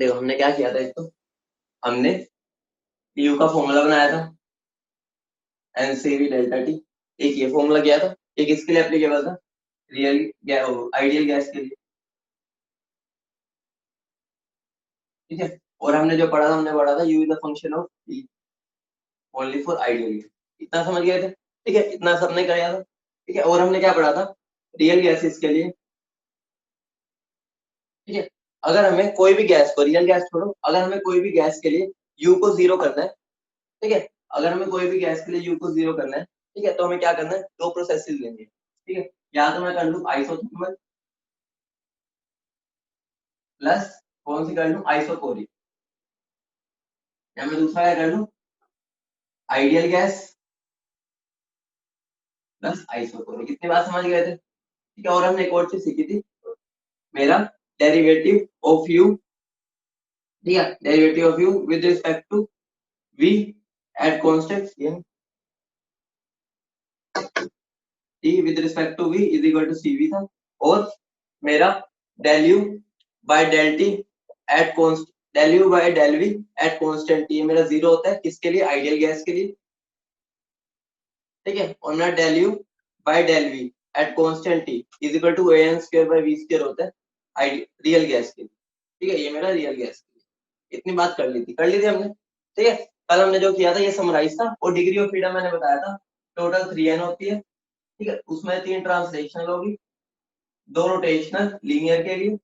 देखो हमने क्या किया था, एक तो हमने यू का फॉर्मूला बनाया था, एनसीवी डेल्टा टी। एक ये फॉर्मूला किया था, एक इसके लिए एप्लीकेबल था, रियल आइडियल गैस के लिए। ठीक है। और हमने जो पढ़ा था, हमने पढ़ा था you is the function of T only for ideal gas. इतना समझ गए थे? ठीक है, इतना सबने किया था। ठीक है, और हमने क्या पढ़ा था रियल गैसेस के लिए। ठीक है, अगर हमें कोई भी गैस को, रियल गैस छोड़ो, अगर हमें कोई भी गैस के लिए यू को जीरो करना है, ठीक है, अगर हमें कोई भी गैस के लिए यू को जीरो करना है, ठीक है, तो हमें क्या करना है, दो प्रोसेसेस लेंगे। ठीक है, या तो मैं कर लूं आइसोथर्मल, प्लस कौन सी कर लूं, आइसोकोरिक, या मैं दूसरा क्या कर लूं, आइडियल गैस प्लस आइसोकोरिक। कितनी बात समझ गए थे? ठीक है, और हमने एक और चीज सीखी थी, मेरा डेरिवेटिव ऑफ यू, ठीक है, derivative of u with respect to v at constant t with respect to v is equal to c v था। और मेरा del u by del t at const, del u by del v at constant t मेरा zero होता है, किसके लिए, ideal gas के लिए। ठीक है, और मेरा del u by del v at constant t is equal to a n square by v square होता है रियल गैस के लिए। ठीक है, ये मेरा रियल गैस के लिए। इतनी बात कर ली थी हमने। ठीक है, कल हमने जो किया था ये समराइज था, और डिग्री ऑफ फ्रीडम मैंने बताया था टोटल 3n होती है। ठीक है, उसमें 3 ट्रांसलेशनल होगी, 2 रोटेशनल लीनियर के लिए,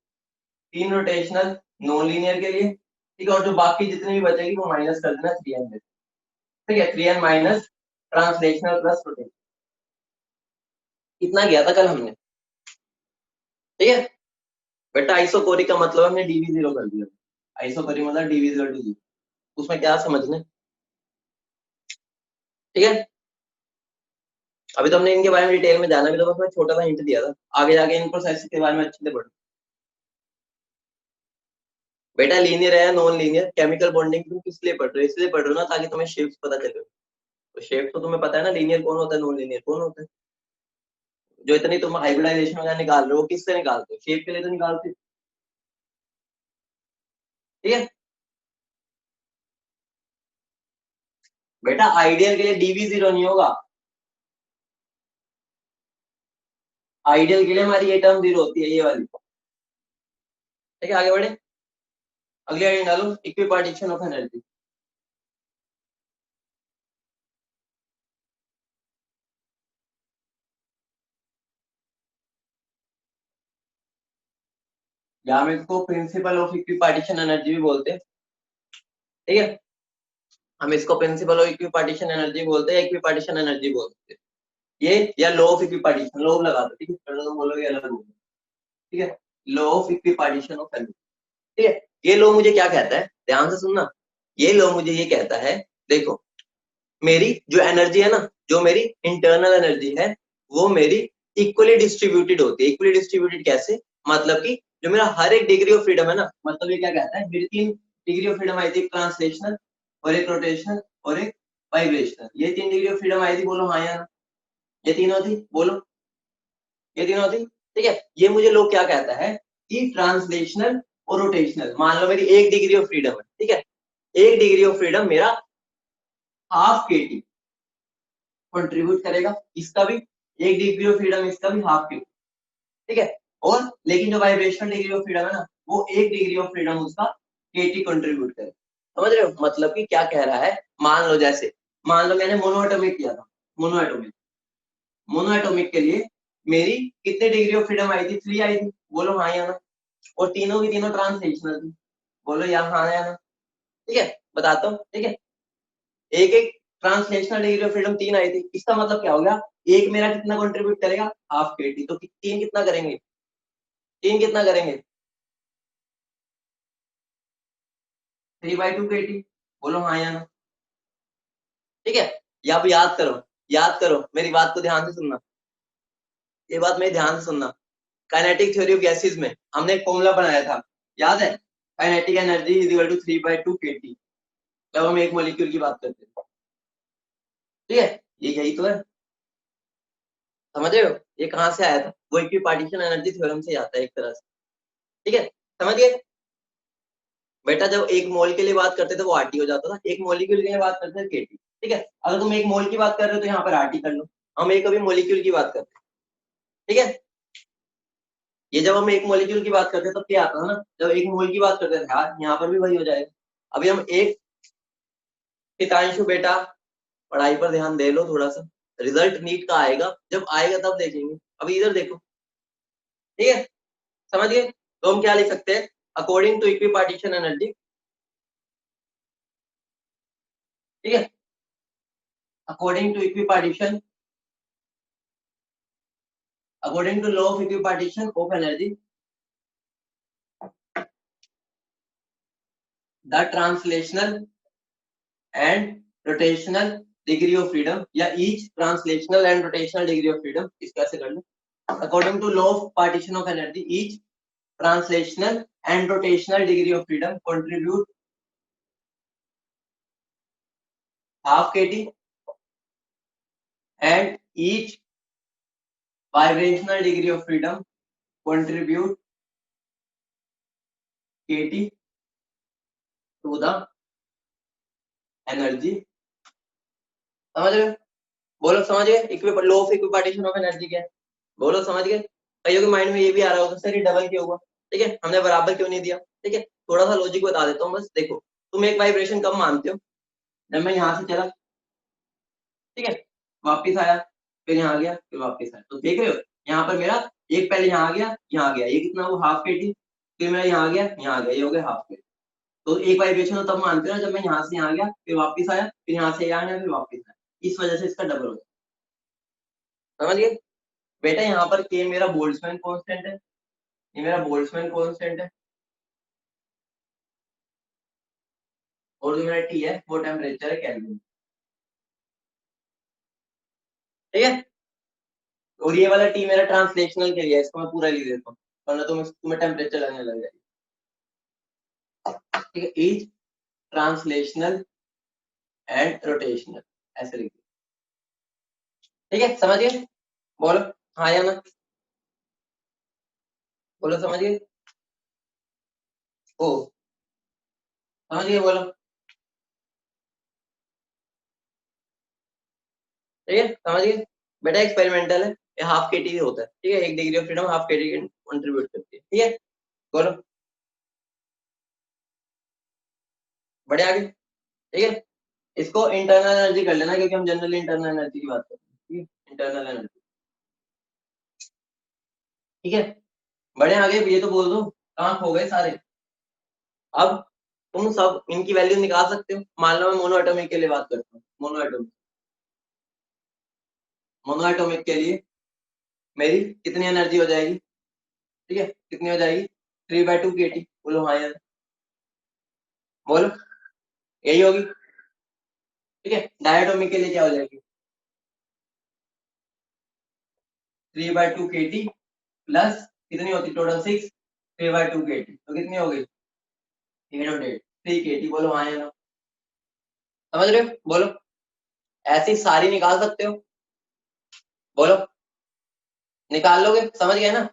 3 रोटेशनल नॉन लीनियर के लिए। ठीक है, और जो बाकी जितनी भी बचेगी वो माइनस कर देना 3n में। ठीक है, 3n minus translational plus rotational. इतना किया था कल हमने। ठीक है, बेटा आइसोकोरिक का मतलब हमने डीवी जीरो कर दिया। आइसोकोरिक मतलब डीवी जीरो टू जीरो, उसमें क्या समझना है? ठीक है, अभी तो हमने इनके बारे में डिटेल में जाना भी, तो बस मैं छोटा सा हिंट दिया था, आगे जाके इन प्रोसेस के बारे में अच्छे से पढ़ो। बेटा लीनियर है या नॉन लीनियर, केमिकल बॉन्डिंग तुम किस लिए पढ़ रहे हो? इसलिए पढ़ रहे हो ना ताकि तुम्हें शेप्स पता चले। तो शेप तो तुम्हें पता है ना, लीनियर कौन होता है, नॉन लीनियर कौन होता है। जो इतनी तुम हाइब्रिडाइजेशन वगैरह निकाल रहे हो, किससे निकालते हो, शेप के लिए तो निकालते हो। ठीक है, बेटा आइडियल के लिए डीवी जीरो नहीं होगा, आइडियल के लिए हमारी ये टर्म जीरो होती है, ये वाली। ठीक है, आगे बढ़े, अगली आइडिया डालो, इक्विपार्टीशन ऑफ एनर्जी। या हम इसको प्रिंसिपल ऑफ इक्विपार्टीशन एनर्जी भी बोलते हैं। ठीक है, हम इसको प्रिंसिपल ऑफ इक्विपार्टीशन एनर्जी बोलते हैं, इक्विपार्टीशन एनर्जी बोलते हैं। ये या लॉ ऑफ इक्विपार्टीशन, लॉ लगा दो। ठीक है, तो बोलोगे अलग होगा। ठीक है, law of equipartition of energy. ठीक है, ये लॉ मुझे क्या कहता है, ध्यान से सुनना। ये लॉ मुझे ये कहता है, देखो मेरी जो एनर्जी है ना, जो मेरी इंटरनल एनर्जी है, वो मेरी इक्वली डिस्ट्रीब्यूटेड होती है। इक्वली डिस्ट्रीब्यूटेड कैसे, मतलब कि जो मेरा हर एक डिग्री ऑफ फ्रीडम है ना, मतलब ये क्या कहता है, मेरी 3 डिग्री ऑफ फ्रीडम आई थी, ट्रांसलेशनल और एक रोटेशनल और एक वाइब्रेशनल। ये 3 डिग्री ऑफ फ्रीडम आई थी, बोलो हाँ या ना। ये तीनों थी, बोलो ये तीनों थी। ठीक है, ये मुझे लोग क्या कहता है कि ट्रांसलेशनल और रोटेशनल, मान लो मेरी 1 डिग्री ऑफ फ्रीडम है। ठीक है, 1 डिग्री ऑफ फ्रीडम मेरा हाफ के टी कंट्रीब्यूट करेगा, इसका भी 1 डिग्री ऑफ फ्रीडम, इसका भी हाफ के। ठीक है, और लेकिन जो वाइब्रेशनल डिग्री ऑफ फ्रीडम है ना, वो 1 डिग्री ऑफ फ्रीडम उसका केटी कंट्रीब्यूट करे। समझ रहे हो मतलब कि क्या कह रहा है? मान लो जैसे, मान लो मैंने मोनोएटॉमिक किया था, मोनोएटॉमिक, मोनोएटॉमिक के लिए मेरी कितने डिग्री ऑफ फ्रीडम आई थी, 3 आई थी, बोलो हाँ या ना। और तीनों की तीनों ट्रांसलेशनल थी, बोलो या हाँ या ना। ठीक है, बताता हूँ। ठीक है, एक एक ट्रांसलेशनल डिग्री ऑफ फ्रीडम 3 आई थी, इसका मतलब क्या हो गया, एक मेरा कितना कंट्रीब्यूट करेगा, हाफ के टी, तो 3 कितना करेंगे, 3 कितना करेंगे, 3/2 के टी, बोलो हाँ या ना। ठीक है, या अब याद करो, याद करो, मेरी बात को ध्यान से सुनना, ये बात मेरी ध्यान से सुनना। काइनेटिक थ्योरी ऑफ गैसेस में हमने एक फॉर्मूला बनाया था, याद है, kinetic energy is equal to 3/2 k T, जब हम एक मॉलिक्यूल की बात करते हैं। ठीक है, ये यही तो है, समझ रहे हो, ये कहाँ से आया था, वो इक्विपार्टीशन एनर्जी थ्योरम से आता है एक तरह से। ठीक है, समझ गए। बेटा जब एक मोल के लिए बात करते थे वो आरटी हो जाता था, एक मॉलिक्यूल के लिए बात करते थे केटी। ठीक है, अगर तुम एक मोल की बात कर रहे हो तो यहाँ पर आरटी कर लो, हम एक अभी मॉलिक्यूल की बात करते हैं। ठीक है, ये जब हम एक मॉलिक्यूल की बात करते हैं तब क्या आता है ना, जब एक मोल की बात करते थे यार, यहाँ पर भी वही हो जाएगा। अभी हम एक, हितांशु बेटा पढ़ाई पर ध्यान दे लो थोड़ा सा, रिजल्ट नीट का आएगा, जब आएगा तब देखेंगे, अभी इधर देखो। ठीक है, समझ गए? तो हम क्या लिख सकते हैं, अकॉर्डिंग टू इक्विपार्टीशन एनर्जी। ठीक है, according to equipartition, according to law of equipartition of energy, the translational and rotational degree of freedom, या each translational and rotational degree of freedom, इसको ऐसे कर लो, according to law of partition of energy, each translational and rotational degree of freedom contribute half kT and each vibrational degree of freedom contribute kT to the energy। समझ रहे हो? बोलो समझ गए? Law of equipartition of energy क्या है? बोलो समझ गए? कईयों के माइंड में ये भी आ रहा होगा सर ये डबल क्यों हुआ? ठीक है, हमने बराबर क्यों नहीं दिया? ठीक है, थोड़ा सा लॉजिक बता देता हूँ बस। देखो, तुम एक वाइब्रेशन कब मानते हो? जब मैं यहाँ से चला, ठीक है, वापिस आया, फिर यहाँ गया, फिर वापिस आया, तो देख रहे हो यहाँ पर मेरा एक पहले यहाँ गया, यहाँ गया, ये कितना वो हाफ केटी, फिर मेरा यहाँ गया, यहाँ गया, ये हो गया हाफ केटी। तो एक वाइब्रेशन तब मानते हो ना जब मैं यहाँ से यहाँ गया, फिर वापिस आया, फिर यहाँ से यहाँ गया, फिर वापिस आया, इस वजह से इसका डबल हो गया। समझ गए बेटा? यहाँ पर के मेरा बोल्ट्जमैन कांस्टेंट है, ये मेरा बोल्ट्जमैन कांस्टेंट है, और जो मेरा टी है वो टेम्परेचर है केल्विन। ठीक है, और ये वाला टी मेरा ट्रांसलेशनल के लिए है, इसको मैं पूरा लिख देता हूँ वरना तुम्हें टेम्परेचर लगने लग जाएगी। ठीक है, ईच ट्रांसलेशनल एंड रोटेशनल, ऐसे लिख। ठीक है, समझिए? बोलो हाँ या ना, बोलो समझिए? ओ समझिए, बोलो। ठीक है, समझिए बेटा? एक्सपेरिमेंटल है, ये हाफ केटी होता है। ठीक है, एक degree of freedom half kT contribute करती है। ठीक है, बोलो बढ़े आगे। ठीक है, इसको इंटरनल एनर्जी कर लेना क्योंकि हम जनरली इंटरनल एनर्जी की बात करते हैं। ठीक है, इंटरनल एनर्जी। ठीक है, बढ़े आगे, ये तो बोल दो कहाँ खो गए सारे। अब तुम सब इनकी वैल्यू निकाल सकते हो। मान लो मैं मोनो एटॉमिक के लिए बात करता हूँ, मोनो एटॉमिक, मोनो एटॉमिक के लिए मेरी कितनी एनर्जी हो जाएगी? ठीक है, कितनी हो जाएगी? 3/2 kT। बोलो हाँ यार, बोलो यही होगी। ठीक है, डायटोमिक के लिए क्या हो जाएगी? 3/2 kT प्लस कितनी होती टोटल 6, 3/2 kT, तो कितनी हो गई? 3 kT। बोलो हाँ या ना, समझ रहे हो? बोलो, ऐसी सारी निकाल सकते हो, बोलो निकाल लोगे? समझ गए ना?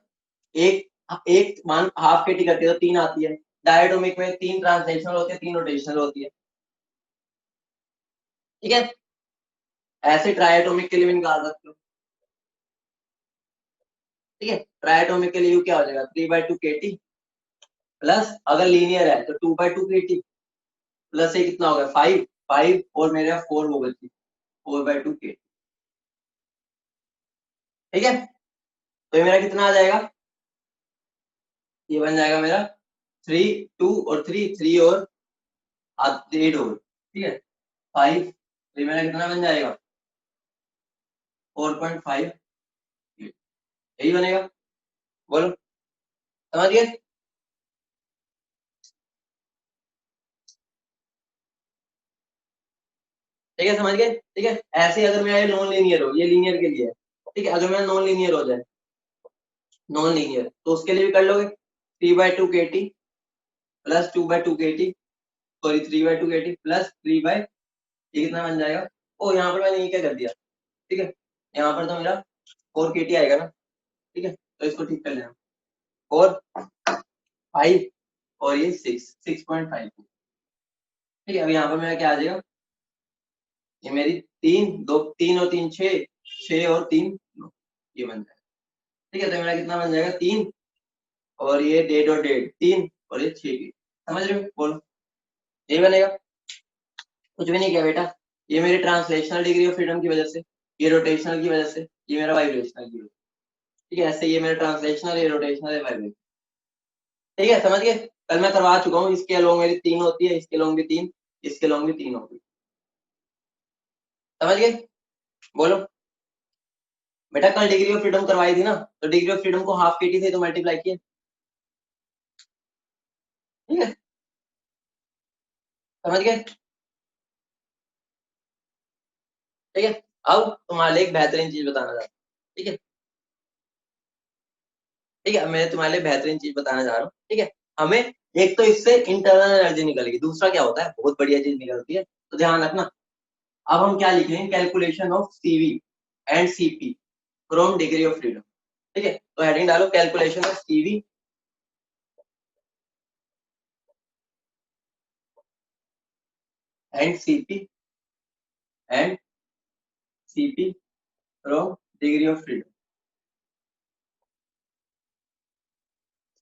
एक एक मान हाफ केटी करके तो 3 आती है, डायटोमिक में 3 ट्रांसलेशनल होती है, 3 रोटेशनल होती है। ठीक है, ऐसे ट्राइएटोमिक के लिए भी निकाल सकते हो। ठीक है, ट्राइएटोमिक के लिए यू क्या हो जाएगा? 3/2 kT प्लस, अगर लीनियर है तो 2/2 kT प्लस ये कितना हो गया? 5, 5 और मेरे 4 हो गई, 4/2 kT। ठीक है, तो ये मेरा कितना आ जाएगा? ये बन जाएगा मेरा 3, 2 और 3, 3 और 8 और, ठीक है 5, तो ये मेरा कितना बन जाएगा? 4.5, यही बनेगा। बोलो समझ गए? ठीक है, समझ गए? ठीक है, ऐसे अगर मेरा ये नॉन लीनियर हो, ये लीनियर के लिए है। ठीक है, अगर मेरा नॉन लीनियर हो जाए, नॉन लीनियर, तो उसके लिए भी कर लोगे। 3/2 kT plus 2/2 kT, sorry 3/2 kT plus 3 by, ये कितना बन जाएगा? ओ यहाँ पर मैंने ये क्या कर दिया? ठीक है, यहाँ पर तो मेरा 4 kT आएगा ना। ठीक है, तो इसको ठीक कर लेना। 4, 5 और ये 6.5। ठीक है, अब यहाँ पर मेरा क्या आ जाएगा, ये मेरी 3 और 3 6, 6 और 3 9, ये बन जाएगा। ठीक है, तो मेरा कितना बन जाएगा 3, और ये डेढ़ और डेढ़ 3, और ये 6 की, समझ रहे हो, बोलो यही बनेगा। कुछ भी नहीं किया बेटा, ये मेरी ट्रांसलेशनल डिग्री ऑफ फ्रीडम की वजह से, ये रोटेशनल की वजह से, ये मेरा वाइब्रेशनल की वजह से। ठीक है, ऐसे ये मेरा ट्रांसलेशनल, ये रोटेशनल, ये वाइब्रेशनल। ठीक है, समझ गए, कल मैं करवा चुका हूँ, इसके अलोंग मेरी 3 होती है, इसके अलोंग भी 3, इसके अलोंग भी 3 होगी, समझ गए, बोलो। बेटा कल डिग्री ऑफ फ्रीडम करवाई थी ना, तो डिग्री ऑफ फ्रीडम को हाफ केटी से तो मल्टीप्लाई किया। ठीक है, समझ गए। ठीक है, अब तुम्हारे लिए एक बेहतरीन चीज बताना चाहता हूँ। ठीक है, ठीक है, मैं तुम्हारे लिए बेहतरीन चीज बताना चाह रहा हूँ। ठीक है, हमें एक तो इससे इंटरनल एनर्जी निकलेगी, दूसरा क्या होता है, बहुत बढ़िया चीज निकलती है, तो ध्यान रखना। अब हम क्या लिखेंगे, calculation of CV and CP from degree of freedom. ठीक है, तो हेडिंग डालो calculation of CV and CP and CP from degree of freedom.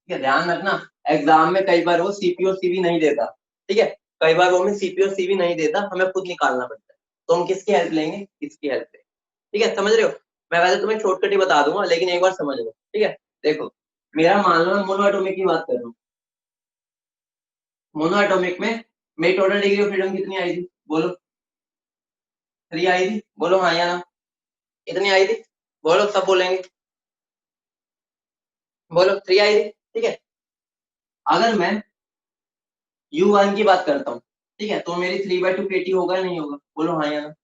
ठीक है, ध्यान रखना, एग्जाम में कई बार वो सीपी और सीवी नहीं देता। ठीक है, कई बार वो हमें सीपी और सीवी नहीं देता, हमें खुद निकालना पड़ता है, तो हम किसकी हेल्प लेंगे, इसकी हेल्प लेंगे। ठीक है, समझ रहे हो, मैं वैसे तुम्हें शॉर्टकट ही बता दूंगा, लेकिन एक बार समझ लो। ठीक है, देखो, मेरा मान लो मैं मोनो एटॉमिक की बात कर रहा हूँ। मोनो एटॉमिक में मेरी टोटल डिग्री ऑफ फ्रीडम कितनी आई थी, बोलो। 3 आई थी, बोलो हाँ या ना, कितनी आई थी, बोलो, सब बोलेंगे, बोलो 3 आई थी। ठीक है, अगर मैं U1 की बात करता हूँ, ठीक है, तो मेरी 3/2 केटी होगा या नहीं होगा, बोलो हाँ या ना।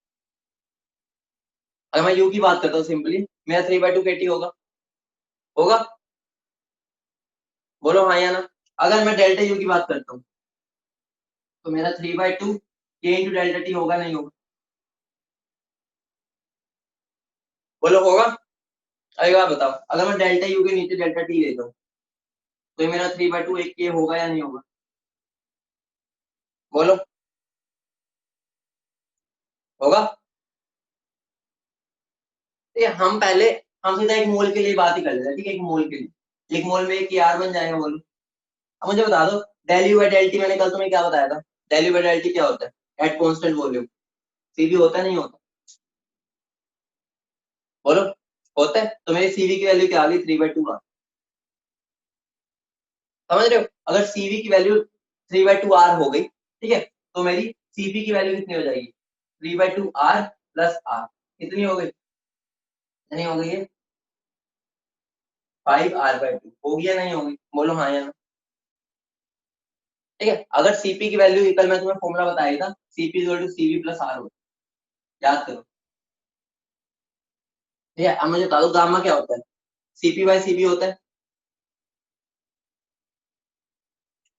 अगर मैं U की बात करता हूँ सिंपली, मेरा 3/2 केटी होगा, होगा, बोलो हाँ या ना। अगर मैं डेल्टा U की बात करता हूँ, तो मेरा 3/2 के इंटू डेल्टा टी होगा नहीं होगा, बोलो होगा। अरे बात बताओ, अगर मैं डेल्टा U के नीचे डेल्टा टी लेता हूँ, तो ये मेरा 3/2 एक के होगा या नहीं होगा, बोलो, होगा। ठीक है, हम सीधा एक मोल के लिए बात ही कर लेते हैं। ठीक है, एक मोल के लिए, एक मोल में एक यार बन जाएगा, बोलो। अब मुझे बता दो, del u by del t, मैंने कल तुम्हें क्या बताया था, del u by del t क्या होता है, एट कांस्टेंट वॉल्यूम, सीवी होता है नहीं होता, बोलो, होता है। तो मेरी सीवी की वैल्यू क्या आ गई, 3/2 आर, समझ रहे हो। अगर सीवी की वैल्यू 3/2 आर हो गई, ठीक है, तो मेरी सीपी की वैल्यू कितनी हो जाएगी, 3/2 आर प्लस आर, कितनी हो गई, कितनी हो गई है, 5r/2, होगी या नहीं होगी, बोलो हाँ या ना। ठीक है, अगर सीपी की वैल्यू, कल मैं तुम्हें फॉर्मूला बताया था, Cp equal to Cv plus R हो, याद करो। ठीक है, अब मुझे बता दो गामा क्या होता है, सीपी बाय सीवी होता है।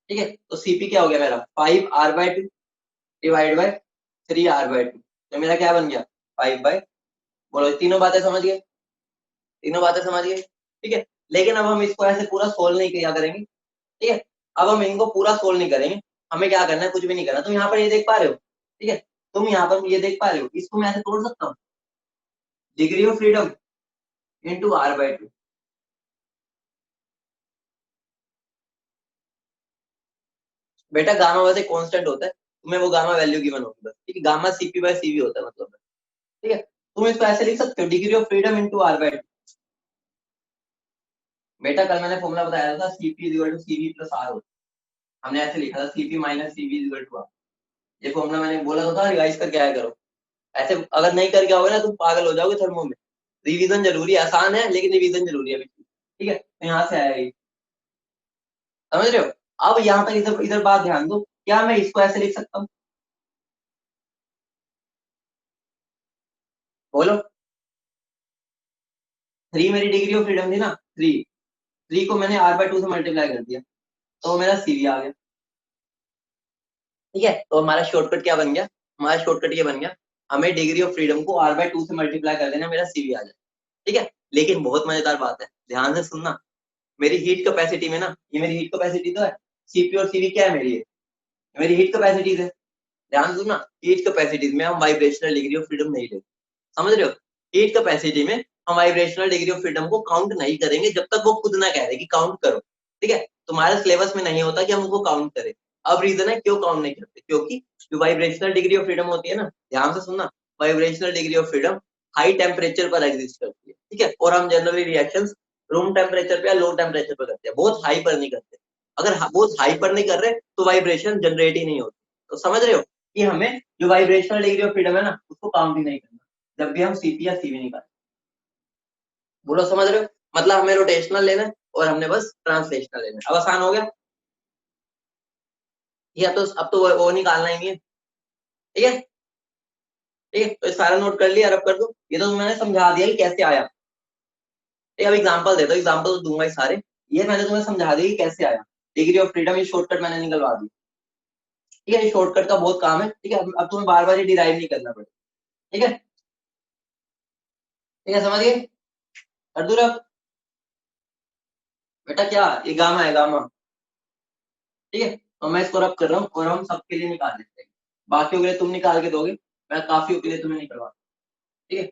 ठीक है, तो सीपी क्या हो गया मेरा, 5r/2 डिवाइड बाय 3r/2, तो मेरा क्या बन गया, 5/, बोलो तीनों बातें समझ गए, तीनों बातें समझ गए। ठीक है, लेकिन अब हम इसको ऐसे पूरा सोल्व नहीं किया करेंगे। ठीक है, अब हम इनको पूरा सोल्व नहीं करेंगे, हमें क्या करना है, कुछ भी नहीं करना। तुम यहाँ पर ये देख पा रहे हो, ठीक है, तुम यहाँ पर ये देख पा रहे हो, इसको मैं ऐसे तोड़ सकता हूँ, degree of freedom into r/2। बेटा गामा वैसे कांस्टेंट होता है, तुम्हें वो गामा वैल्यू गिवन होगी बस। ठीक है, गामा सीपी बाय सीवी होता है मतलब। ठीक है, तुम इसको ऐसे लिख सकते हो, degree of freedom into r/2। बेटा कल मैंने फॉर्मूला बताया था, Cp equal to Cv plus R होता है, हमने ऐसे लिखा था, Cp minus Cv equal to R. ये फॉर्मूला मैंने बोला तो था, रिवाइज करके आया करो, ऐसे अगर नहीं करके आओगे ना तुम पागल हो जाओगे थर्मो में। रिवीजन जरूरी है, आसान है लेकिन रिवीजन जरूरी है बिल्कुल। ठीक है, तो यहाँ से आया ये, समझ रहे हो। अब यहाँ पर इधर इधर बात ध्यान दो, क्या मैं इसको ऐसे लिख सकता हूँ, बोलो। 3 मेरी डिग्री ऑफ फ्रीडम थी ना, 3 को मैंने r/2 से मल्टीप्लाई कर दिया, तो मेरा सीवी आ गया। ठीक है, तो हमारा शॉर्टकट क्या बन गया, हमारा शॉर्टकट ये बन गया, हमें डिग्री ऑफ फ्रीडम को r/2 से मल्टीप्लाई कर देना, मेरा सीवी आ जाए। ठीक है, लेकिन बहुत मजेदार बात है, ध्यान से सुनना, मेरी हीट कैपेसिटी में ना, ये मेरी हीट कैपेसिटी तो है, सीपी और सीवी क्या है मेरी? मेरी हीट कैपेसिटीज है। ध्यान दो ना, हीट कैपेसिटीज में हम वाइब्रेशनल डिग्री ऑफ फ्रीडम नहीं लेते, समझ रहे हो? हीट कैपेसिटी में हम वाइब्रेशनल डिग्री ऑफ फ्रीडम को काउंट नहीं करेंगे जब तक वो खुद ना कह रहे कि काउंट करो, ठीक है? तुम्हारे सिलेबस में नहीं होता कि हम उसको काउंट करें। अब रीजन है क्यों काउंट नहीं करते, क्योंकि जो वाइब्रेशनल डिग्री ऑफ फ्रीडम होती है ना, ध्यान से सुनना, vibrational degree of freedom high temperature पर एग्जिस्ट करती है, ठीक है? और हम जनरली रिएक्शंस रूम टेम्परेचर पे या लो टेम्परेचर पर करते हैं, बहुत हाई पर नहीं करते। अगर बहुत हाई पर नहीं कर रहे तो वाइब्रेशन जनरेट ही नहीं होती। तो समझ रहे हो कि हमें जो वाइब्रेशनल डिग्री ऑफ फ्रीडम है ना, उसको काउंट ही नहीं करना जब भी हम सीपी या सीवी निकालें। बोलो समझ रहे हो? मतलब हमें रोटेशनल लेना है और हमने बस ट्रांसलेशनल लेना है। अब आसान हो गया, या तो अब तो वो निकालना ही नहीं है, ठीक है? ठीक है, तो सारा नोट कर लिया, रब कर दो। ये तो मैंने समझा दिया कि कैसे आया। अब एग्जांपल दे दो, एग्जांपल तो दूंगा ही सारे। ये मैंने तुम्हें समझा दिया कि कैसे आया। डिग्री ऑफ फ्रीडम ये शॉर्टकट मैंने निकलवा दी, ठीक है? ये शॉर्टकट का बहुत काम है, ठीक है? अब तुम्हें बार बार ये डिराइव नहीं करना पड़ेगा, ठीक है? ठीक है, समझ गए? कर दूं रब? बेटा क्या ये गामा है, गामा, ठीक है? तो मैं इसको रब कर रहा हूँ और हम सबके लिए निकाल लेते हैं। बाकियों के लिए तुम निकाल के दोगे, मैं काफियों के लिए तुम्हें निकलवा, ठीक है?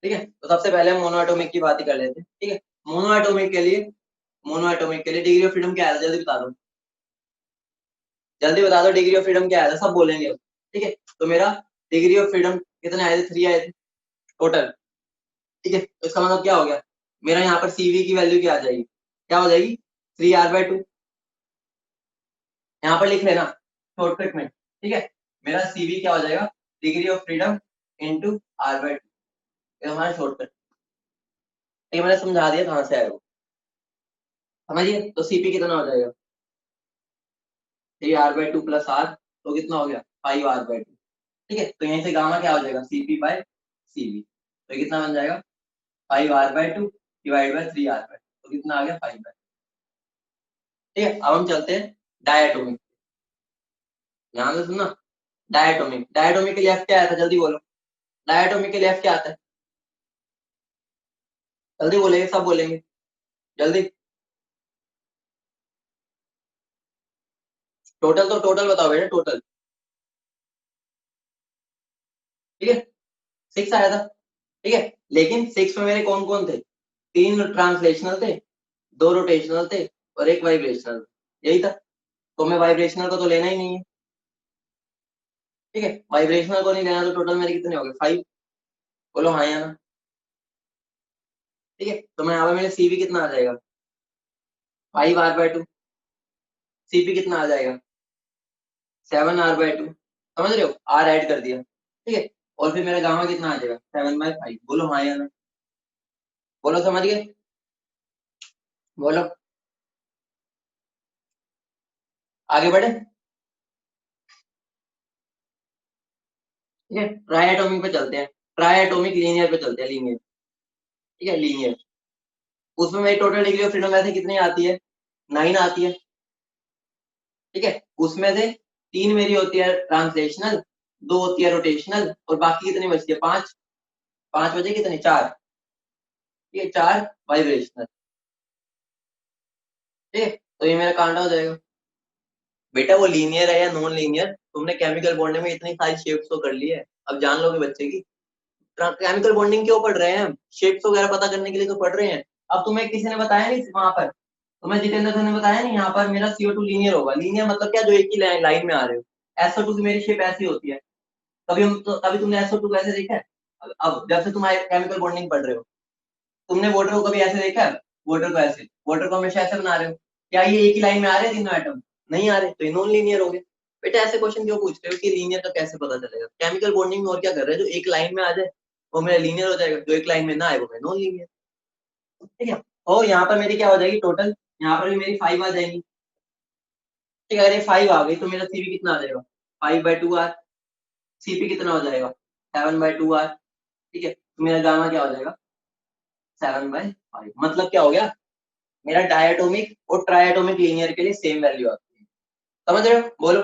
ठीक है, तो सबसे पहले हम मोनोएटॉमिक की बात ही कर लेते हैं, ठीक है? मोनोएटॉमिक के लिए, मोनोएटॉमिक के लिए डिग्री ऑफ फ्रीडम क्या है, जल्दी बता दो, जल्दी बता दो डिग्री ऑफ फ्रीडम क्या है, सब बोलेंगे, ठीक है? तो मेरा डिग्री ऑफ फ्रीडम कितने आए थे? 3 आए थे टोटल, ठीक है? तो इसका मतलब क्या हो गया, मेरा यहाँ पर सीवी की वैल्यू क्या आ जाएगी, क्या हो जाएगी? 3r/2। यहाँ पर लिख लेना शॉर्टकट में, ठीक है? मेरा सीवी क्या हो जाएगा? Degree of freedom into r/2, ये हमारा शॉर्टकट। ये मैंने समझा दिया कहाँ से आया वो, समझिए? तो सीपी कितना हो जाएगा? 3r/2 प्लस r, तो कितना हो गया? 5r/2, ठीक है? तो यहीं से गामा क्या हो जाएगा? सीपी बाय सीवी, तो ये कितना बन जाएगा? 5r/2 डिवाइड बाय 3r/2, तो कितना आ गया? 5/2, ठीक है? अब हम चलते हैं डायटोमिक, ध्यान से सुनना। डायटोमिक, डायटोमिक के लिए F क्या आया था, जल्दी बोलो। डायटोमिक के लिए F क्या आता है? जल्दी बोलेंगे, सब बोलेंगे, जल्दी। टोटल, तो टोटल बताओ बेटा, टोटल, ठीक है? 6 आया था, ठीक है? लेकिन 6 में मेरे कौन कौन थे? 3 ट्रांसलेशनल थे, 2 रोटेशनल थे और 1 वाइब्रेशनल, यही था। तो मैं वाइब्रेशनल को तो लेना ही नहीं है, ठीक है? वाइब्रेशनल को नहीं लेना, तो टोटल मेरे कितने हो गए? 5। बोलो हाँ या ना, ठीक है? तो मैं यहाँ पे मेरे सीवी कितना आ जाएगा? 5r/2। सीपी कितना आ जाएगा? 7r/2, समझ रहे हो? आर ऐड कर दिया, ठीक है? और फिर मेरा गामा कितना आ जाएगा? 7/5। बोलो हाँ या ना, बोलो, समझ गए? बोलो, आगे बढ़े, ठीक है? ट्राई एटॉमिक पे चलते हैं, ट्राई एटॉमिक लीनियर पे चलते हैं, लीनियर, ठीक है? लीनियर, उसमें मेरी टोटल डिग्री ऑफ फ्रीडम वैसे कितनी आती है? 9 आती है, ठीक है? उसमें से 3 मेरी होती है ट्रांसलेशनल, 2 होती है रोटेशनल, और बाकी कितनी बचती है? 5। 5 बचे कितनी? 4, ठीक है? 4 वाइब्रेशनल, ठीक है? तो ये मेरा कांटा हो जाएगा। बेटा वो लीनियर है या नॉन लीनियर, तुमने केमिकल बॉन्डिंग में इतनी सारी शेप्स तो कर ली है, अब जान लोगे बच्चे की। केमिकल बॉन्डिंग क्यों पढ़ रहे हैं हम? शेप्स वगैरह पता करने के लिए तो पढ़ रहे हैं। अब तुम्हें किसी ने बताया नहीं वहां पर, तुम्हें जितेंद्र सर ने बताया नहीं यहाँ पर मेरा CO2 लीनियर होगा। लीनियर मतलब क्या? जो एक ही लाइन में आ रहे हो। SO2 की मेरी शेप ऐसी होती है। कभी तुमने SO2 को ऐसे देखा है? अब जब से तुम केमिकल बॉन्डिंग पढ़ रहे हो, तुमने वाटर को कभी ऐसे देखा है? वाटर को ऐसे, वाटर को हमेशा ऐसे बना रहे हो। क्या ये एक ही लाइन में आ रहे हैं तीनों एटम? नहीं आ रहे, तो ये नॉन लीनियर हो गए। बेटा ऐसे क्वेश्चन क्यों पूछते हो कि लीनियर का कैसे पता चलेगा? केमिकल बॉन्डिंग में और क्या कर रहे हैं, जो एक लाइन में आ जाए वो मेरा लीनियर हो जाएगा, जो एक लाइन में ना आए वो मेरा नॉन लीनियर, ठीक है? और यहाँ पर मेरी क्या हो जाएगी टोटल? यहाँ पर भी मेरी 5 आ जाएंगी, ठीक है? अगर ये 5 आ गई तो मेरा सीवी कितना आ जाएगा? 5/2r। सीपी कितना हो जाएगा? 7/2r, ठीक है? तो मेरा गामा क्या हो जाएगा? 7/5। मतलब क्या हो गया? मेरा डायटोमिक और ट्राइएटोमिक लीनियर के लिए सेम वैल्यू आती है। समझ रहे हो? बोलो,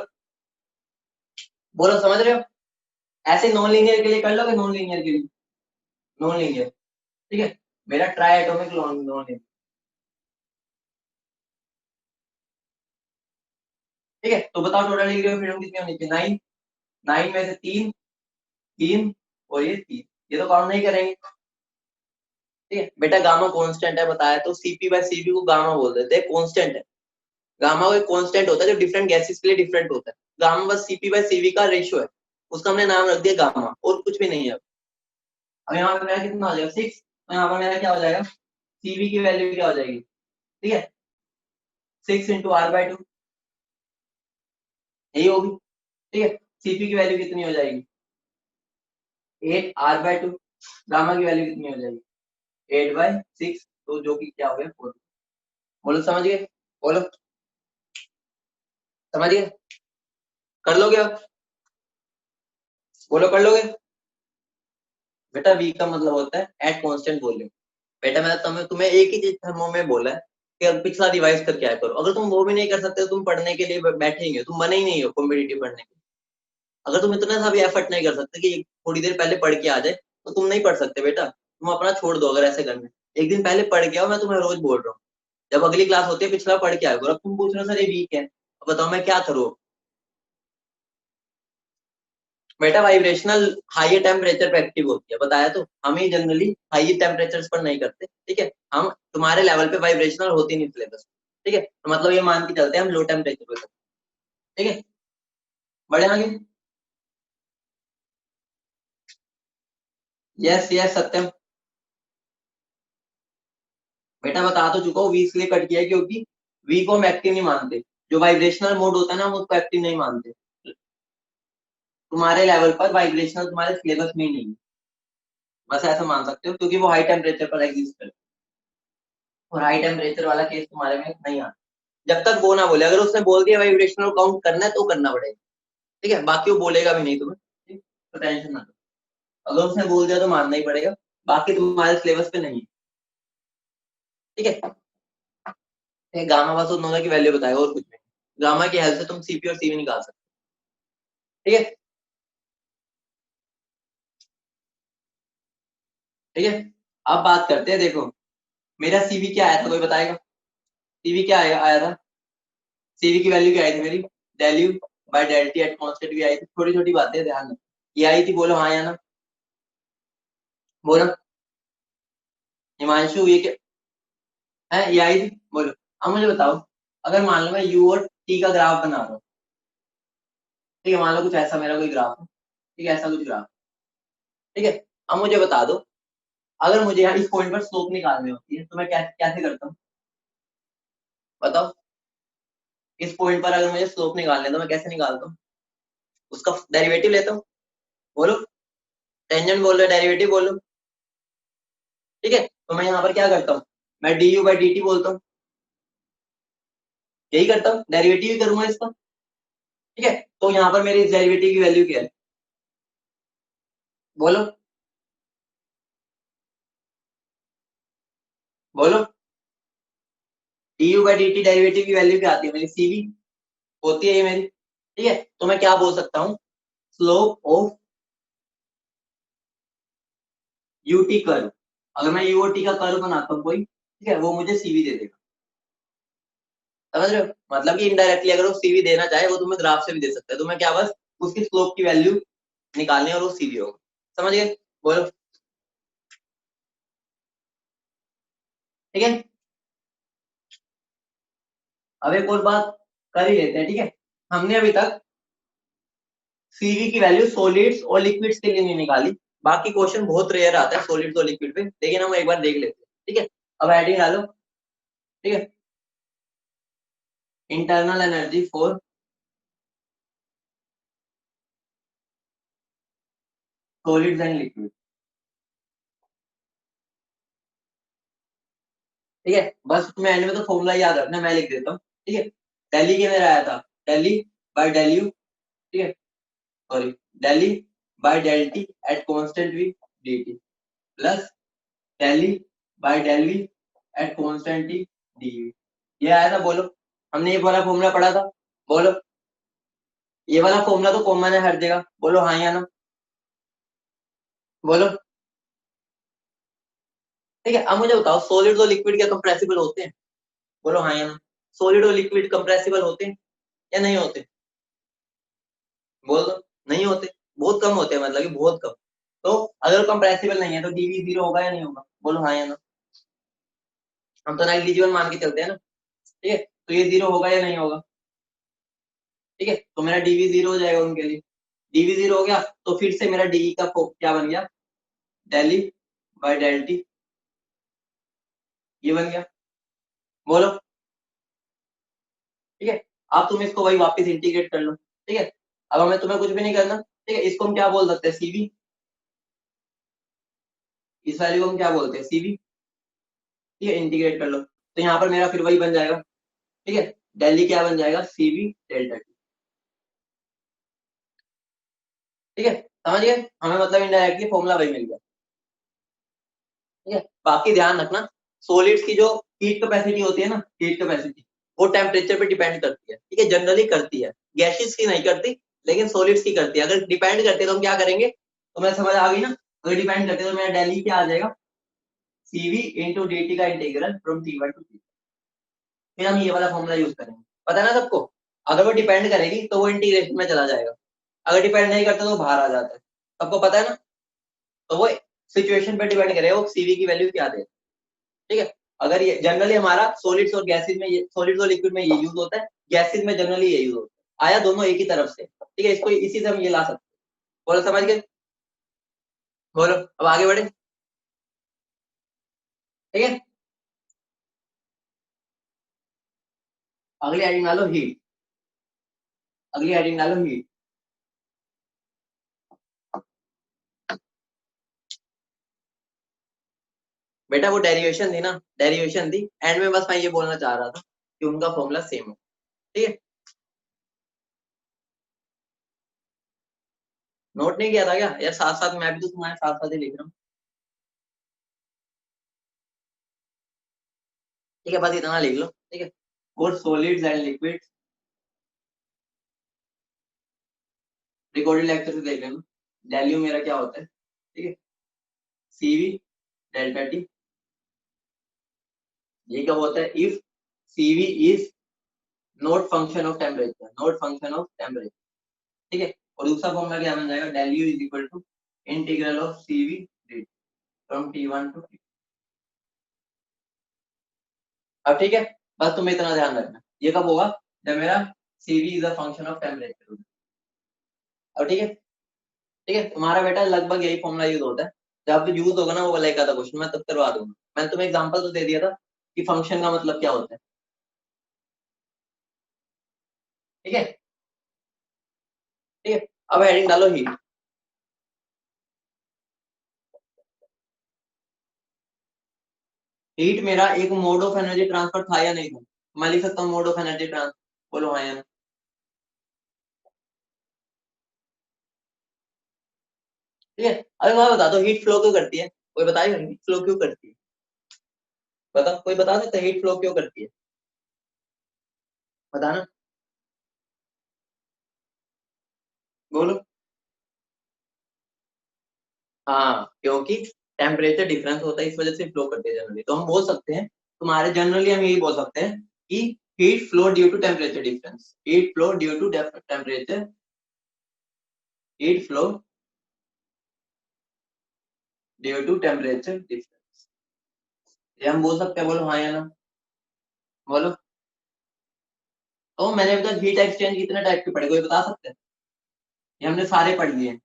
बोलो, समझ रहे हो? ऐसे नॉन लीनियर के लिए कर लोगे, नॉन लीनियर के लिए, नॉन लीनियर, ठीक है? मेरा ट्राइएटोमिक नॉन लीनियर, ठीक है, तो बताओ टोटल डिग्री ऑफ फ्रीडम कितनी होनी चाहिए? 9। 9 में से 3, 3 और ये 3, ये तो काउंट नहीं करेंगे। ठीक है बेटा, गामा कांस्टेंट है बताया, तो सीपी बाय सीवी को गामा बोल देते हैं, कांस्टेंट है। गामा कोई कांस्टेंट होता है जो डिफरेंट गैसेस के लिए डिफरेंट होता है। गामा बस सीपी बाय सीवी का रेशियो है, उसका हमने नाम रख दिया गामा, और कुछ भी नहीं है। अब यहाँ पे मेरा कितना हो जाएगा? 6। तो यहाँ पर मेरा क्या हो जाएगा? सीवी की वैल्यू क्या हो जाएगी? ठीक है, 6 × r/2, यही होगी। ठीक है, सीपी की वैल्यू कितनी हो जाएगी? 8 r/2। गामा की वैल्यू कितनी हो जाएगी? 8/6, तो जो कि क्या हो गया? 4। बोलो समझ गए? बोलो समझ गए? कर लोगे अब? बोलो कर लोगे? बेटा वी का मतलब होता है एट कांस्टेंट वॉल्यूम। बेटा मैंने तुम्हें एक ही चीज थर्मो में बोला है कि अब पिछला रिवाइज करके आया करो। अगर तुम वो भी नहीं कर सकते तो तुम पढ़ने के लिए बैठेंगे, तुम बने ही नहीं हो कॉम्पिटिटिव पढ़ने के लिए। अगर तुम इतना सा भी एफर्ट नहीं कर सकते कि थोड़ी देर पहले पढ़ के आ जाए, तो तुम नहीं पढ़ सकते बेटा। तुम अपना छोड़ दो अगर ऐसे करना है। एक दिन पहले पढ़ के आओ, मैं तुम्हें रोज बोल रहा हूँ। जब अगली क्लास होती है पिछला पढ़ के आओ। अब तुम पूछ रहे हो सर ये वीक है, अब बताओ मैं क्या करूँ? बेटा वाइब्रेशनल हाई टेम्परेचर पे एक्टिव होती है, बताया तो। हम ही जनरली हाई टेम्परेचर पर नहीं करते। ठीक है, हम तुम्हारे लेवल पे वाइब्रेशनल होती नहीं सिलेबस। ठीक है, तो मतलब ये मान के चलते हैं हम लो टेम्परेचर पे करते हैं। ठीक है, बढ़े आगे। यस यस सत्यम। बेटा बता तो चुका हूँ, वी इसलिए कट किया है क्योंकि वी को हम एक्टिव नहीं मानते। जो वाइब्रेशनल मोड होता है ना, हम उसको एक्टिव नहीं मानते। तुम्हारे लेवल पर वाइब्रेशनल तुम्हारे सिलेबस में ही नहीं है, बस ऐसा मान सकते हो, क्योंकि वो हाई टेम्परेचर पर एग्जिस्ट करते हैं, और हाई टेम्परेचर वाला केस तुम्हारे में नहीं आता जब तक वो ना बोले। अगर उसने बोल दिया वाइब्रेशनल काउंट करना है तो करना पड़ेगा। ठीक है, बाकी वो बोलेगा भी नहीं तुम्हें। ठीक? तो टेंशन ना लो, अगर उसने बोल दिया तो मानना ही पड़ेगा। बाकी तुम्हारे सिलेबस पे नहीं है। ठीक है, गामा बस उन्होंने की वैल्यू बताएगा और कुछ नहीं। गामा की हेल्प से तुम सीपी और सीवी निकाल सकते हो। ठीक है, ठीक है। अब बात करते हैं, देखो मेरा सीवी क्या आया था, कोई बताएगा? सीवी क्या आया था? सीवी की वैल्यू क्या आई थी मेरी? Del u by del t at constant भी आई थी। छोटी छोटी बातें ध्यान में, ये आई थी, बोलो हाँ या ना। बोलो हिमांशु, ये क्या है? ये आई थी, बोलो। अब मुझे बताओ, अगर मान लो मैं यू और टी का ग्राफ बना रहा हूँ। ठीक है, मान लो कुछ ऐसा मेरा कोई ग्राफ है। ठीक है, ऐसा कुछ ग्राफ। ठीक है, अब मुझे बता दो, अगर मुझे यहाँ इस पॉइंट पर स्लोप निकालनी होती है तो मैं कैसे करता हूँ? बताओ। इस पॉइंट पर अगर मुझे स्लोप निकालना है तो मैं कैसे निकालता हूँ? उसका डेरिवेटिव लेता हूँ। बोलो, टेंजेंट बोल रहे डेरिवेटिव बोलो। ठीक है, तो मैं यहाँ पर क्या करता हूँ? मैं D you by D T बोलता हूँ। यही करता हूँ, डेरिवेटिव ही करूंगा इसका। ठीक है, तो यहाँ पर मेरी इस डेरिवेटिव की वैल्यू क्या है? बोलो, बोलो। D you by D T derivative की वैल्यू क्या आती है मेरी? सीवी होती है ये मेरी। ठीक है, तो मैं क्या बोल सकता हूँ? Slope of UT curve. अगर मैं यू और टी का कर्व बनाता हूँ कोई, ठीक है, वो मुझे सीवी दे देगा। समझ रहे हो? मतलब कि इनडायरेक्टली अगर वो सीवी देना चाहे, वो तुम्हें ग्राफ से भी दे सकता है। तो मैं क्या बस उसकी स्लोप की वैल्यू निकालनी है और वो सीवी होगा। समझ गए? बोलो। ठीक है, अब एक और बात कर ही लेते हैं। ठीक है, हमने अभी तक सीवी की वैल्यू सॉलिड्स और लिक्विड्स के लिए नहीं निकाली। बाकी क्वेश्चन बहुत रेयर आता है सॉलिड्स और लिक्विड पे, लेकिन हम एक बार देख लेते हैं। ठीक है, अब हेडिंग डालो। ठीक है, internal energy for solids and liquid. ठीक है, बस तुम्हें एंड में तो फॉर्मूला याद रखना, मैं लिख देता हूँ। ठीक है, डेली के मेरा आया था, डेली बाय डेल यू। ठीक है, sorry, del u by del t at constant v d t, plus del u by del v at constant t d v. ये आया था, बोलो। हमने ये वाला फॉर्मूला पढ़ा था, बोलो। ये वाला फॉर्मूला तो कॉमन है हर जगह, बोलो हाँ या ना। बोलो। ठीक है, अब मुझे बताओ, सॉलिड और लिक्विड क्या कंप्रेसिबल होते हैं? बोलो हाँ या ना। सॉलिड और लिक्विड कंप्रेसिबल होते हैं? या नहीं होते? बोल दो। नहीं होते, बहुत कम होते हैं, मतलब कि बहुत कम। तो अगर कंप्रेसिबल नहीं है तो डीवी जीरो होगा या नहीं होगा? बोलो हाँ या ना। हम तो नेग्लिजिबल मान के चलते हैं ना, ठीक है, तो ये जीरो होगा या नहीं होगा? ठीक है, तो मेरा डीवी जीरो हो जाएगा उनके लिए। डीवी जीरो हो गया तो फिर से मेरा डी का क्या बन गया? Del e by del t, ये बन गया। बोलो। ठीक है, अब तुम इसको वही वापस इंटीग्रेट कर लो। ठीक है, अब हमें तुम्हें कुछ भी नहीं करना। ठीक है, इसको हम क्या बोल सकते हैं? सीवी। इस वैल्यू को हम क्या बोलते हैं? सीवी। ठीक है, इंटीग्रेट कर लो तो यहाँ पर मेरा फिर वही बन जाएगा। ठीक है, डेली क्या बन जाएगा? CV delta T. ठीक है, समझ गए? हमें मतलब इनडायरेक्टली फॉर्मूला वही मिल गया। ठीक है, बाकी ध्यान रखना, सॉलिड्स की जो हीट कैपेसिटी होती है ना, हीट कैपेसिटी, वो टेम्परेचर पे डिपेंड करती है। ठीक है, जनरली करती है, गैसेस की नहीं करती, लेकिन सॉलिड्स की करती है। अगर डिपेंड करती है तो हम क्या करेंगे? तो मैं समझ आ गई ना, अगर डिपेंड करते तो मेरा डेली क्या आ जाएगा? सीवी इंटू डी टी का integral from t one to T. फिर हम ये वाला फॉर्मूला यूज करेंगे। पता है ना सबको? अगर वो डिपेंड करेगी तो वो इंटीग्रेशन में चला जाएगा, अगर डिपेंड नहीं करता तो बाहर आ जाता है। सबको पता है ना? तो वो सिचुएशन पे डिपेंड करेगा वो सीवी की वैल्यू क्या दे। ठीक है, अगर ये जनरली हमारा सॉलिड्स और गैसेज में, ये सॉलिड्स और लिक्विड में ये यूज होता है, गैसेज में जनरली ये यूज होता है। आया दोनों एक ही तरफ से। ठीक है, इसको इसी से हम ये ला सकते हैं। बोलो, समझ गए? बोलो, अब आगे बढ़े। ठीक है, अगली हेडिंग डालो हीट। अगली हेडिंग डालो हीट। बेटा वो डेरिवेशन थी ना, डेरिवेशन थी, एंड में बस मैं ये बोलना चाह रहा था कि उनका फॉर्मूला सेम हो। ठीक है, नोट नहीं किया था क्या यार? साथ साथ मैं भी तो तुम्हारे साथ साथ ही लिख रहा हूँ। ठीक है, बस इतना लिख लो। ठीक है, और solids and liquids, recorded lecture से देख लेना। वैल्यू मेरा क्या होता है? ठीक है, सीवी डेल्टा टी। ये कब होता है? If Cv is not function of temperature, not function of temperature. ठीक है, और दूसरा फॉर्मूला क्या बन जाएगा? Del u is equal to integral of Cv d from t one to t. अब ठीक है, बस तुम्हें इतना ध्यान रखना, ये कब होगा? जब मेरा CV is a function of temperature. अब ठीक है। ठीक है, तुम्हारा बेटा लगभग यही फॉर्मूला यूज होता है। जब यूज होगा ना वो वाला एक आधा क्वेश्चन मैं तब करवा दूंगा। मैंने तुम्हें एग्जांपल तो दे दिया था कि फंक्शन का मतलब क्या होता है। ठीक है। ठीक है, अब हेडिंग डालो हीट। हीट मेरा एक मोड ऑफ एनर्जी ट्रांसफर था या नहीं था? मैं लिख सकता हूँ मोड ऑफ एनर्जी ट्रांसफर। बोलो हाँ या ना। ठीक है, अरे मैं बता दो हीट फ्लो क्यों करती है? कोई बताएगा हीट फ्लो क्यों करती है? बता, कोई बता सकता है हीट फ्लो क्यों करती है? बताना। बोलो। हाँ, क्योंकि टेम्परेचर डिफरेंस होता है, इस वजह से फ्लो करती है जनरली। तो हम बोल सकते हैं, तुम्हारे जनरली हम यही बोल सकते हैं कि heat flow due to temperature difference, heat flow due to temperature, heat flow due to temperature difference. ये हम बोल सकते हैं। बोलो हाँ या ना। बोलो। तो मैंने अभी तक हीट एक्सचेंज कितने टाइप के पढ़े, कोई बता सकते हैं? ये हमने सारे पढ़ लिए।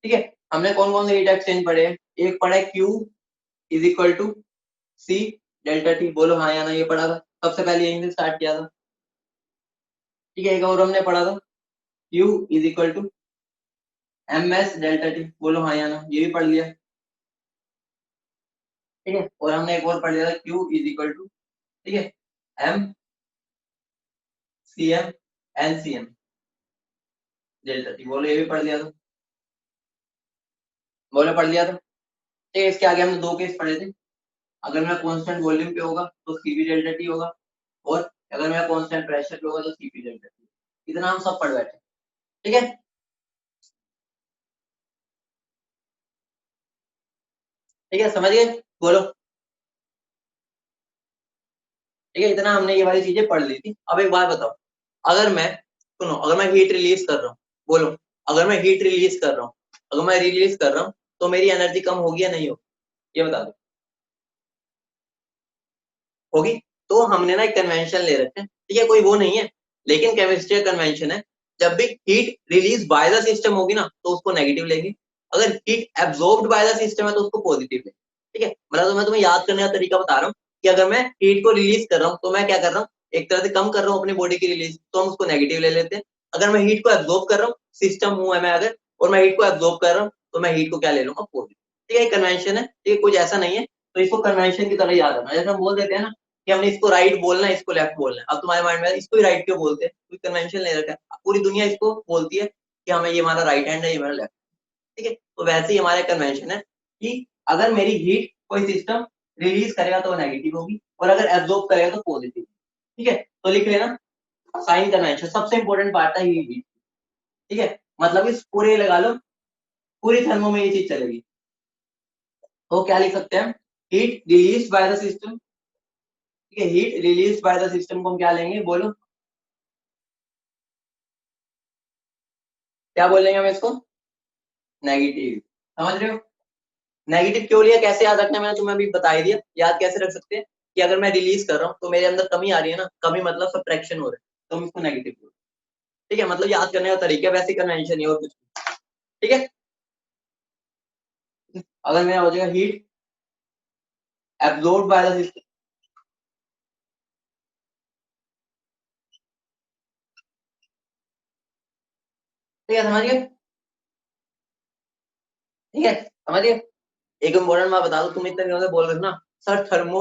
ठीक है, हमने कौन कौन से हीट एक्सचेंज पढ़े हैं? एक पढ़ा है q is equal to c delta t. बोलो हाँ या ना, ये पढ़ा था, सबसे पहले यहीं से स्टार्ट किया था। ठीक है, एक और हमने पढ़ा था, q is equal to m s delta t. बोलो हाँ या ना, ये भी पढ़ लिया। ठीक है, और हमने एक और पढ़ लिया था, क्यू इज इक्वल टू, ठीक है, m c m n c m delta t. बोलो ये भी पढ़ लिया था। बोलो पढ़ लिया था। ठीक है, इसके आगे हमने दो केस पढ़े थे। अगर मेरा कांस्टेंट वॉल्यूम पे होगा तो सीवी डेल्टा टी होगा, और अगर मेरा कांस्टेंट प्रेशर पे होगा तो सीपी डेल्टा टी। इतना हम सब पढ़ बैठे। ठीक है। ठीक है, समझिए। बोलो। ठीक है, इतना हमने ये वाली चीजें पढ़ ली थी। अब एक बात बताओ, अगर मैं सुनो, अगर मैं हीट रिलीज कर रहा हूँ, बोलो, अगर मैं हीट रिलीज कर रहा हूँ, अगर मैं रिलीज कर रहा हूँ तो मेरी एनर्जी कम होगी या नहीं होगी, ये बता दो। होगी। तो हमने ना एक कन्वेंशन ले रखे हैं, ठीक है, कोई वो नहीं है, लेकिन केमिस्ट्री का कन्वेंशन है, जब भी heat release by the system होगी ना तो उसको नेगेटिव लेंगे, अगर heat absorbed by the system है तो उसको पॉजिटिव लेंगे। ठीक है, मतलब तो मैं तुम्हें याद करने का तरीका बता रहा हूँ कि अगर मैं हीट को रिलीज कर रहा हूँ तो मैं क्या कर रहा हूँ, एक तरह से कम कर रहा हूँ अपनी बॉडी की रिलीज, तो हम उसको नेगेटिव ले लेते हैं। अगर मैं हीट को एब्जॉर्ब कर रहा हूँ, सिस्टम हूँ मैं अगर, और मैं हीट को एब्जॉर्ब कर रहा हूँ तो मैं हीट को क्या ले लूंगा, पॉजिटिव। ठीक है, कन्वेंशन है, ठीक है, कुछ ऐसा नहीं है, तो इसको कन्वेंशन की तरह याद रखना। जैसे हम बोल देते हैं ना कि हमने इसको राइट बोलना है, इसको लेफ्ट बोलना है, अब तुम्हारे माइंड में इसको ही राइट क्यों बोलते हैं, कोई कन्वेंशन ले रखा है, पूरी दुनिया इसको बोलती है कि हमें ये हमारा राइट हैंड है, ये हमारा लेफ्ट। ठीक है, तो वैसे ही हमारे कन्वेंशन है कि अगर मेरी हीट कोई सिस्टम रिलीज करेगा तो वो नेगेटिव होगी, और अगर एब्जॉर्ब करेगा तो पॉजिटिव। ठीक है, तो लिख लेना साइन कन्वेंशन, सबसे इंपॉर्टेंट पार्ट है हीट। ठीक है, मतलब इस पूरे लगा लो, पूरी थर्मो में ये चीज चलेगी। तो क्या लिख सकते हैं, heat release by the system. ठीक है, heat release by the system को हम क्या लेंगे, बोलो, क्या बोलेंगे हम इसको, नेगेटिव। समझ रहे हो, नेगेटिव क्यों लिया, कैसे याद रखना है, मैंने तुम्हें अभी बता ही दिया। याद कैसे रख सकते हैं कि अगर मैं रिलीज कर रहा हूँ तो मेरे अंदर कमी आ रही है ना, कमी मतलब सब्ट्रैक्शन हो रहा है, तो हम इसको नेगेटिव बोलते हैं। ठीक है, मतलब याद करने का तरीका वैसे कन्वेंशन है और कुछ नहीं। ठीक है, अगर मेरा हो जाएगा heat absorb by the system. ठीक है, समझिए, ठीक है, समझिए। एक इम्पोर्टेंट बात बता दो, तुम इतने दिनों से बोल रहे हो ना सर थर्मो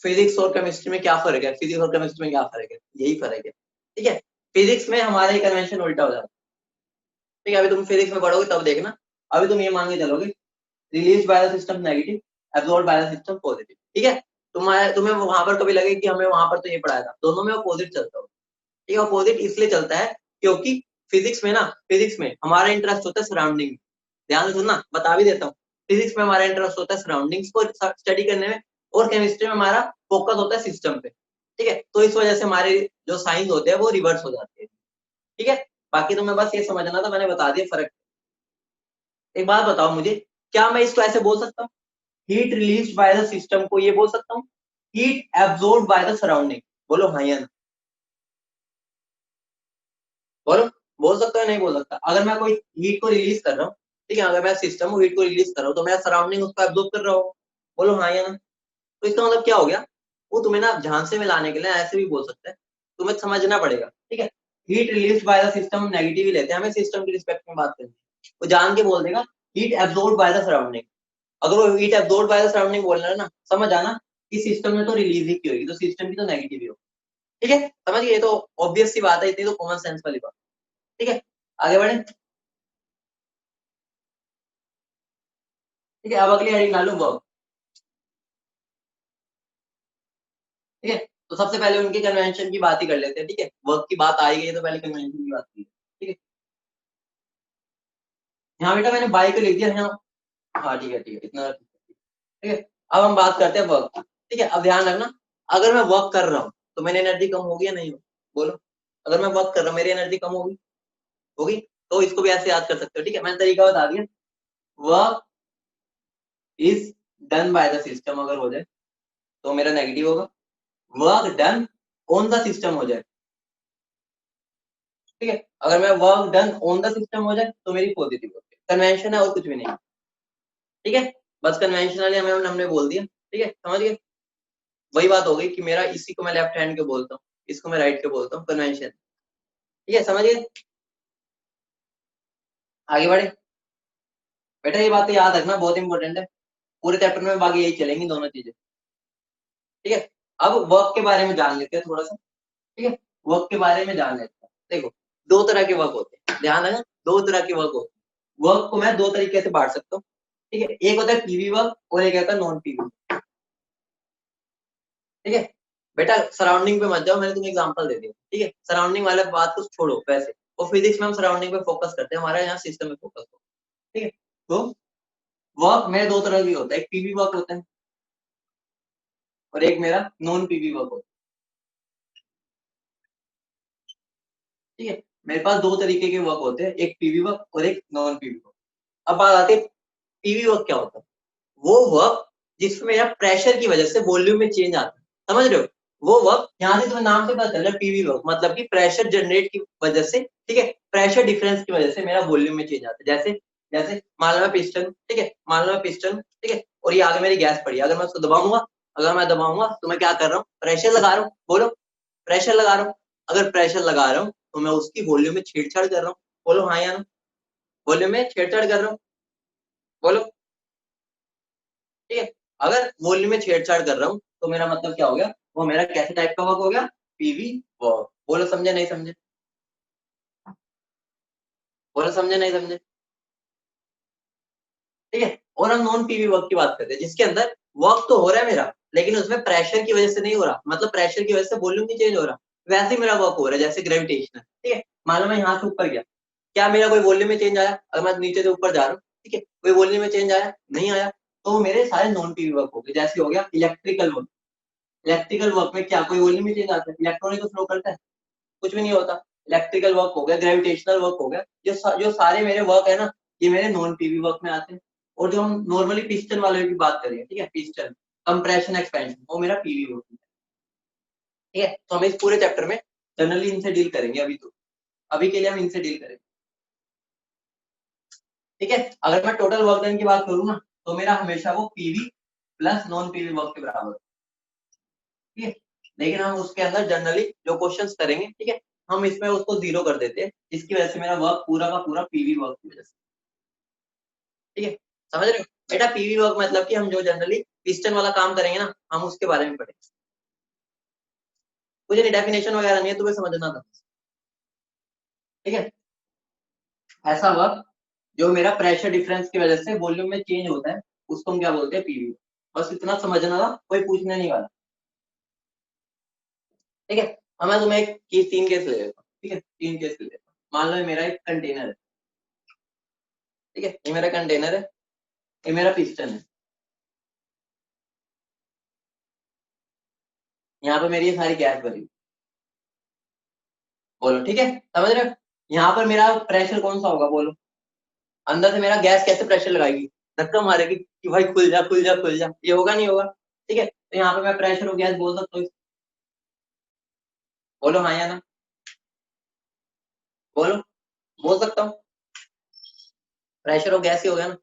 फिजिक्स और केमिस्ट्री में क्या फर्क है, फिजिक्स और केमिस्ट्री में क्या फर्क है, यही फर्क है। ठीक है, फिजिक्स में हमारा ही कन्वेंशन उल्टा हो जाता है। ठीक है, अभी तुम फिजिक्स में पढ़ोगे तब देखना, अभी तुम ये मान के चलोगे release by the system negative, absorb by the system positive. ठीक है, तुम्हें वहां पर कभी लगे कि हमें वहां पर तो ये पढ़ाया था, दोनों में अपोजिट चलता हो। ठीक है, अपोजिट इसलिए चलता है क्योंकि फिजिक्स में ना, फिजिक्स में हमारा इंटरेस्ट होता है सराउंडिंग में। ध्यान से सुनना, बता भी देता हूँ, फिजिक्स में हमारा इंटरेस्ट होता है सराउंडिंग्स को स्टडी करने में, और केमिस्ट्री में हमारा फोकस होता है सिस्टम पे। ठीक है, तो इस वजह से हमारे जो साइंस होते हैं वो रिवर्स हो जाते हैं। ठीक है, बाकी तुम्हें बस ये समझना था, मैंने बता दिया फर्क। एक बात बताओ मुझे, क्या मैं इसको ऐसे बोल सकता हूँ, heat release by the system को ये बोल सकता हूँ, heat absorb by the surrounding, बोलो हाँ या ना, बोलो, बोल सकता है नहीं बोल सकता। अगर मैं कोई हीट को रिलीज कर रहा हूँ, ठीक है, अगर मैं सिस्टम हूँ हीट को रिलीज कर रहा हूँ तो मेरा सराउंडिंग उसको एब्जॉर्ब कर रहा हूँ, बोलो हाँ या ना। तो इसका मतलब क्या हो गया, वो तुम्हें ना झांसे में लाने के लिए ऐसे भी बोल सकते हैं, तुम्हें समझना पड़ेगा। ठीक है, heat release by the system हम नेगेटिव ही लेते हैं, हमें सिस्टम की रिस्पेक्ट में बात करनी है, वो जान के बोल देगा heat absorb by the surrounding. अगर वो heat absorb by the surrounding बोल रहा है ना, समझ आना कि सिस्टम में तो रिलीज ही की होगी, तो सिस्टम की तो नेगेटिव ही होगी। ठीक है, समझ गए, ये तो ऑब्वियस सी बात है, इतनी तो कॉमन सेंस वाली बात। ठीक है, आगे बढ़े। ठीक है, अब अगली हेडिंग डालू वर्क। ठीक है, तो सबसे पहले उनके कन्वेंशन की बात ही कर लेते हैं। ठीक है, वर्क की बात आई गई है तो पहले कन्वेंशन की बात की। ठीक है, यहाँ बेटा मैंने बाई को लिख दिया यहाँ। हाँ ठीक है, ठीक है, इतना ठीक है। अब हम बात करते हैं वर्क की। ठीक है, अब ध्यान रखना, अगर मैं वर्क कर रहा हूँ तो मेरी एनर्जी कम होगी या नहीं होगी, बोलो, अगर मैं वर्क कर रहा हूँ मेरी एनर्जी कम होगी, होगी, तो इसको भी ऐसे याद कर सकते हो। ठीक है, मैंने तरीका बता दिया, work is done by the system अगर हो जाए तो मेरा नेगेटिव होगा, work done on the system हो जाए, ठीक है, अगर मैं work done on the system हो जाए तो मेरी पॉजिटिव होती है। कन्वेंशन है और कुछ भी नहीं। ठीक है, बस कन्वेंशनली हमें हमने बोल दिया। ठीक है, समझ गए, वही बात हो गई कि मेरा इसी को मैं लेफ्ट हैंड के बोलता हूँ, इसको मैं राइट के बोलता हूँ, कन्वेंशन। ठीक है, समझिए, आगे बढ़े। बेटा ये बात तो याद रखना, बहुत इंपॉर्टेंट है, पूरे चैप्टर में बाकी यही चलेंगी दोनों चीजें। ठीक है, अब वर्क के बारे में जान लेते हैं थोड़ा सा। ठीक है, वर्क के बारे में जान लेते हैं। देखो, दो तरह के वर्क होते हैं, ध्यान रखना, दो तरह के वर्क होते हैं, वर्क को मैं दो तरीके से बांट सकता हूँ। ठीक है, एक होता है पीवी वर्क और एक होता है नॉन पीवी। ठीक है, बेटा सराउंडिंग पे मत जाओ, मैंने तुम्हें एग्जांपल दे दिया। ठीक है, सराउंडिंग वाले बात को छोड़ो वैसे, और फिजिक्स में हम सराउंडिंग पे फोकस करते हैं, हमारा यहाँ सिस्टम में फोकस हो। ठीक है, तो वर्क में दो तरह की होता है, एक पीवी वर्क होता है और एक मेरा नॉन पीवी वर्क होता है। ठीक है, मेरे पास दो तरीके के वर्क होते हैं, एक पीवी वर्क और एक नॉन पीवी वर्क। अब बात आती है पीवी वर्क क्या होता है? वो वर्क जिसमें मेरा प्रेशर की वजह से वॉल्यूम में चेंज आता है, समझ रहे हो? वो वर्क यहाँ से तुम्हें नाम से पता चल रहा है पीवी वर्क, मतलब कि प्रेशर जनरेट की वजह से, ठीक है, प्रेशर डिफरेंस की वजह से मेरा वॉल्यूम में चेंज आता है। जैसे जैसे मान लो मैं पिस्टन, ठीक है, मान लो मैं पिस्टन, ठीक है, और ये आगे मेरी गैस पड़ी है, अगर मैं उसको दबाऊंगा, अगर मैं दबाऊंगा तो मैं क्या कर रहा हूँ? प्रेशर लगा रहा हूँ, बोलो, प्रेशर लगा रहा हूँ। अगर प्रेशर लगा रहा हूँ तो मैं उसकी वॉल्यूम में छेड़छाड़ कर रहा हूँ, बोलो हाँ या ना? वॉल्यूम में छेड़छाड़ कर रहा हूँ, बोलो, ठीक है। अगर वॉल्यूम में छेड़छाड़ कर रहा हूँ तो मेरा मतलब क्या हो गया? वो मेरा कैसे टाइप का वर्क हो गया? PV work. बोलो समझे नहीं समझे? बोलो समझे नहीं समझे? ठीक है, और हम नॉन पीवी वर्क की बात करते हैं, जिसके अंदर वर्क तो हो रहा है मेरा, लेकिन उसमें प्रेशर की वजह से नहीं हो रहा, मतलब प्रेशर की वजह से वॉल्यूम नहीं चेंज हो रहा, वैसे ही मेरा वर्क हो रहा है जैसे ग्रेविटेशनल। ठीक है, मान लो मैं यहाँ से ऊपर गया, क्या मेरा कोई वॉल्यूम में चेंज आया? अगर मैं नीचे से ऊपर जा रहा हूँ, ठीक है, कोई वॉल्यूम में चेंज आया? नहीं आया। तो वो मेरे सारे नॉन पीवी वर्क हो गए। जैसे हो गया इलेक्ट्रिकल वर्क, इलेक्ट्रिकल वर्क में क्या कोई वॉल्यूम में चेंज आता है? इलेक्ट्रॉनिक तो फ्लो करता है, कुछ भी नहीं होता। इलेक्ट्रिकल वर्क हो गया, ग्रेविटेशनल वर्क हो गया, जो सारे मेरे वर्क है ना, ये मेरे नॉन पीवी वर्क में आते हैं। और जो हम नॉर्मली पिस्टन वाले की बात करें, ठीक है, पिस्टन कंप्रेशन एक्सपेंशन, वो मेरा पीवी वर्क है। ठीक है, तो हम इस पूरे चैप्टर में जनरली इनसे डील करेंगे। अभी के लिए हम इनसे डील करेंगे। ठीक है, अगर मैं टोटल वर्क डन की बात करूँ ना, तो मेरा हमेशा वो PV plus non PV work के बराबर है। ठीक है, लेकिन हम उसके अंदर जनरली जो क्वेश्चंस करेंगे, ठीक है, हम इसमें उसको जीरो कर देते हैं, जिसकी वजह से मेरा वर्क पूरा का पूरा पीवी वर्क की वजह से। ठीक है, समझ रहे हो? बेटा पीवी वर्क मतलब कि हम जो जनरली पिस्टन वाला काम करेंगे ना, हम उसके बारे में पढ़ेंगे। मुझे डेफिनेशन वगैरह नहीं है, तुम्हें समझना था। ठीक है, ऐसा वर्क जो मेरा प्रेशर डिफरेंस की वजह से वॉल्यूम में चेंज होता है, उसको हम क्या बोलते हैं? पीवी। बस इतना समझना था, कोई पूछने नहीं वाला। ठीक है, अब मैं तुम्हें एक केस, तीन केस ले लेता हूँ। ठीक है, तीन केस ले लेता हूँ। मान लो ये मेरा एक कंटेनर है, ठीक है, ये मेरा कंटेनर है, ये मेरा पिस्टन है, यहाँ पे मेरी ये सारी गैस भरी हुई। बोलो ठीक है, समझ रहे हो? यहाँ पर मेरा प्रेशर कौन सा होगा? बोलो, अंदर से मेरा गैस कैसे प्रेशर लगाएगी? धक्का मारेगी कि भाई खुल जा खुल जा खुल जा, ये होगा नहीं होगा? ठीक है, तो यहाँ पे मैं प्रेशर और गैस बोल सकता हूँ। बोलो हाँ या ना? बोलो, बोल सकता हूँ, प्रेशर और गैस ही हो गया ना।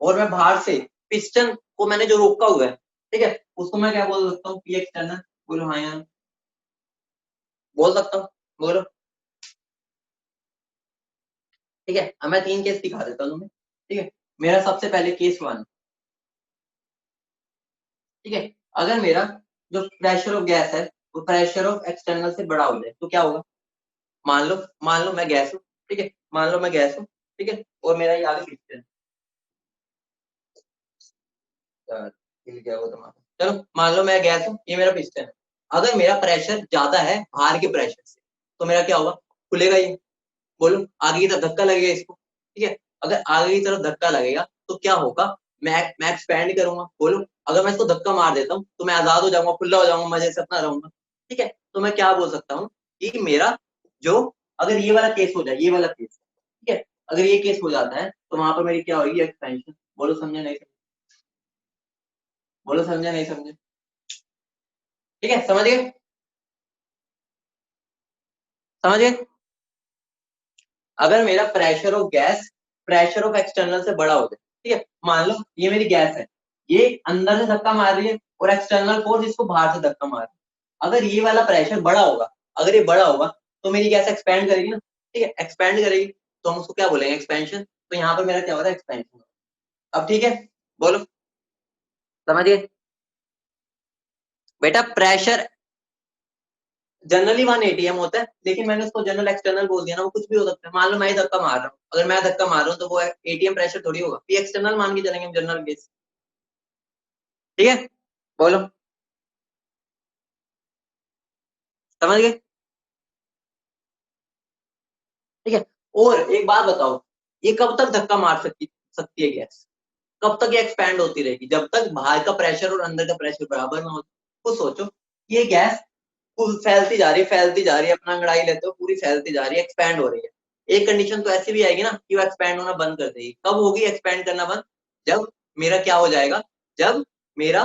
और मैं बाहर से पिस्टन को मैंने जो रोका हुआ है, ठीक है, उसको मैं क्या बोल सकता हूँ? P external. बोलो हाँ या ना? बोल सकता हूँ, बोलो। ठीक है, अब मैं तीन केस दिखा देता हूँ तुम्हें। ठीक है, मेरा सबसे पहले केस वन। ठीक है, अगर मेरा जो प्रेशर ऑफ गैस है वो प्रेशर ऑफ एक्सटर्नल से बड़ा हो जाए तो क्या होगा? मान लो मैं गैस हूँ, ठीक है, मान लो मैं गैस हूँ, ठीक है, और मेरा ये आगे पिस्टन। हिल गया वो तुम्हारा। चलो मान लो मैं गैस हूँ, ये मेरा पिस्टन है। अगर मेरा प्रेशर ज्यादा है बाहर के प्रेशर से, तो मेरा क्या होगा? खुलेगा ये। बोलो, आगे की तरफ धक्का लगेगा इसको। ठीक है, अगर आगे की तरफ धक्का लगेगा तो क्या होगा? मैं एक्सपैंड करूंगा। बोलो, अगर मैं इसको धक्का मार देता हूँ तो मैं आजाद हो जाऊंगा, खुला हो जाऊंगा, मजे से अपना रहूंगा। ठीक है, तो मैं क्या बोल सकता हूँ कि मेरा जो, अगर ये वाला केस हो जाए, ये वाला केस, ठीक है, अगर ये केस हो जाता है तो वहां पर मेरी क्या होगी? एक्सपेंशन। बोलो समझे नहीं समझे? बोलो समझे नहीं समझे? ठीक है, समझ गए? समझ गए? अगर मेरा pressure of gas pressure of external से बड़ा हो जाए, ठीक है, मान लो ये मेरी गैस है, ये अंदर से धक्का मार रही है और एक्सटर्नल फोर्स इसको बाहर से धक्का मार रही है। अगर ये वाला प्रेशर बड़ा होगा, अगर ये बड़ा होगा तो मेरी गैस एक्सपैंड करेगी ना। ठीक है, एक्सपैंड करेगी, तो हम उसको क्या बोलेंगे? एक्सपेंशन। तो यहाँ पर मेरा क्या हो रहा है? एक्सपेंशन। अब ठीक है, बोलो, समझिए? बेटा प्रेशर जनरली 1 होता है, लेकिन मैंने उसको जनरल एक्सटर्नल बोल दिया ना, वो कुछ भी हो सकता है। मान लो मैं ही धक्का मार रहा हूँ, अगर मैं धक्का मार रहा हूँ तो वो एटीएम प्रेशर थोड़ी होगा, पी एक्सटर्नल मान के चलेंगे जनरल केस। ठीक है, बोलो, समझ गए? ठीक है, और एक बात बताओ, ये कब तक धक्का मार सकती है गैस? कब तक ये एक्सपैंड होती रहेगी? जब तक बाहर का प्रेशर और अंदर का प्रेशर बराबर ना हो। तो सोचो, ये गैस फैलती जा रही है, फैलती जा रही है, अपना अंगड़ाई लेते हो पूरी फैलती जा रही है, एक्सपैंड हो रही है। एक कंडीशन तो ऐसी भी आएगी ना कि वो एक्सपैंड होना बंद कर देगी। कब होगी एक्सपैंड करना बंद? जब मेरा क्या हो जाएगा, जब मेरा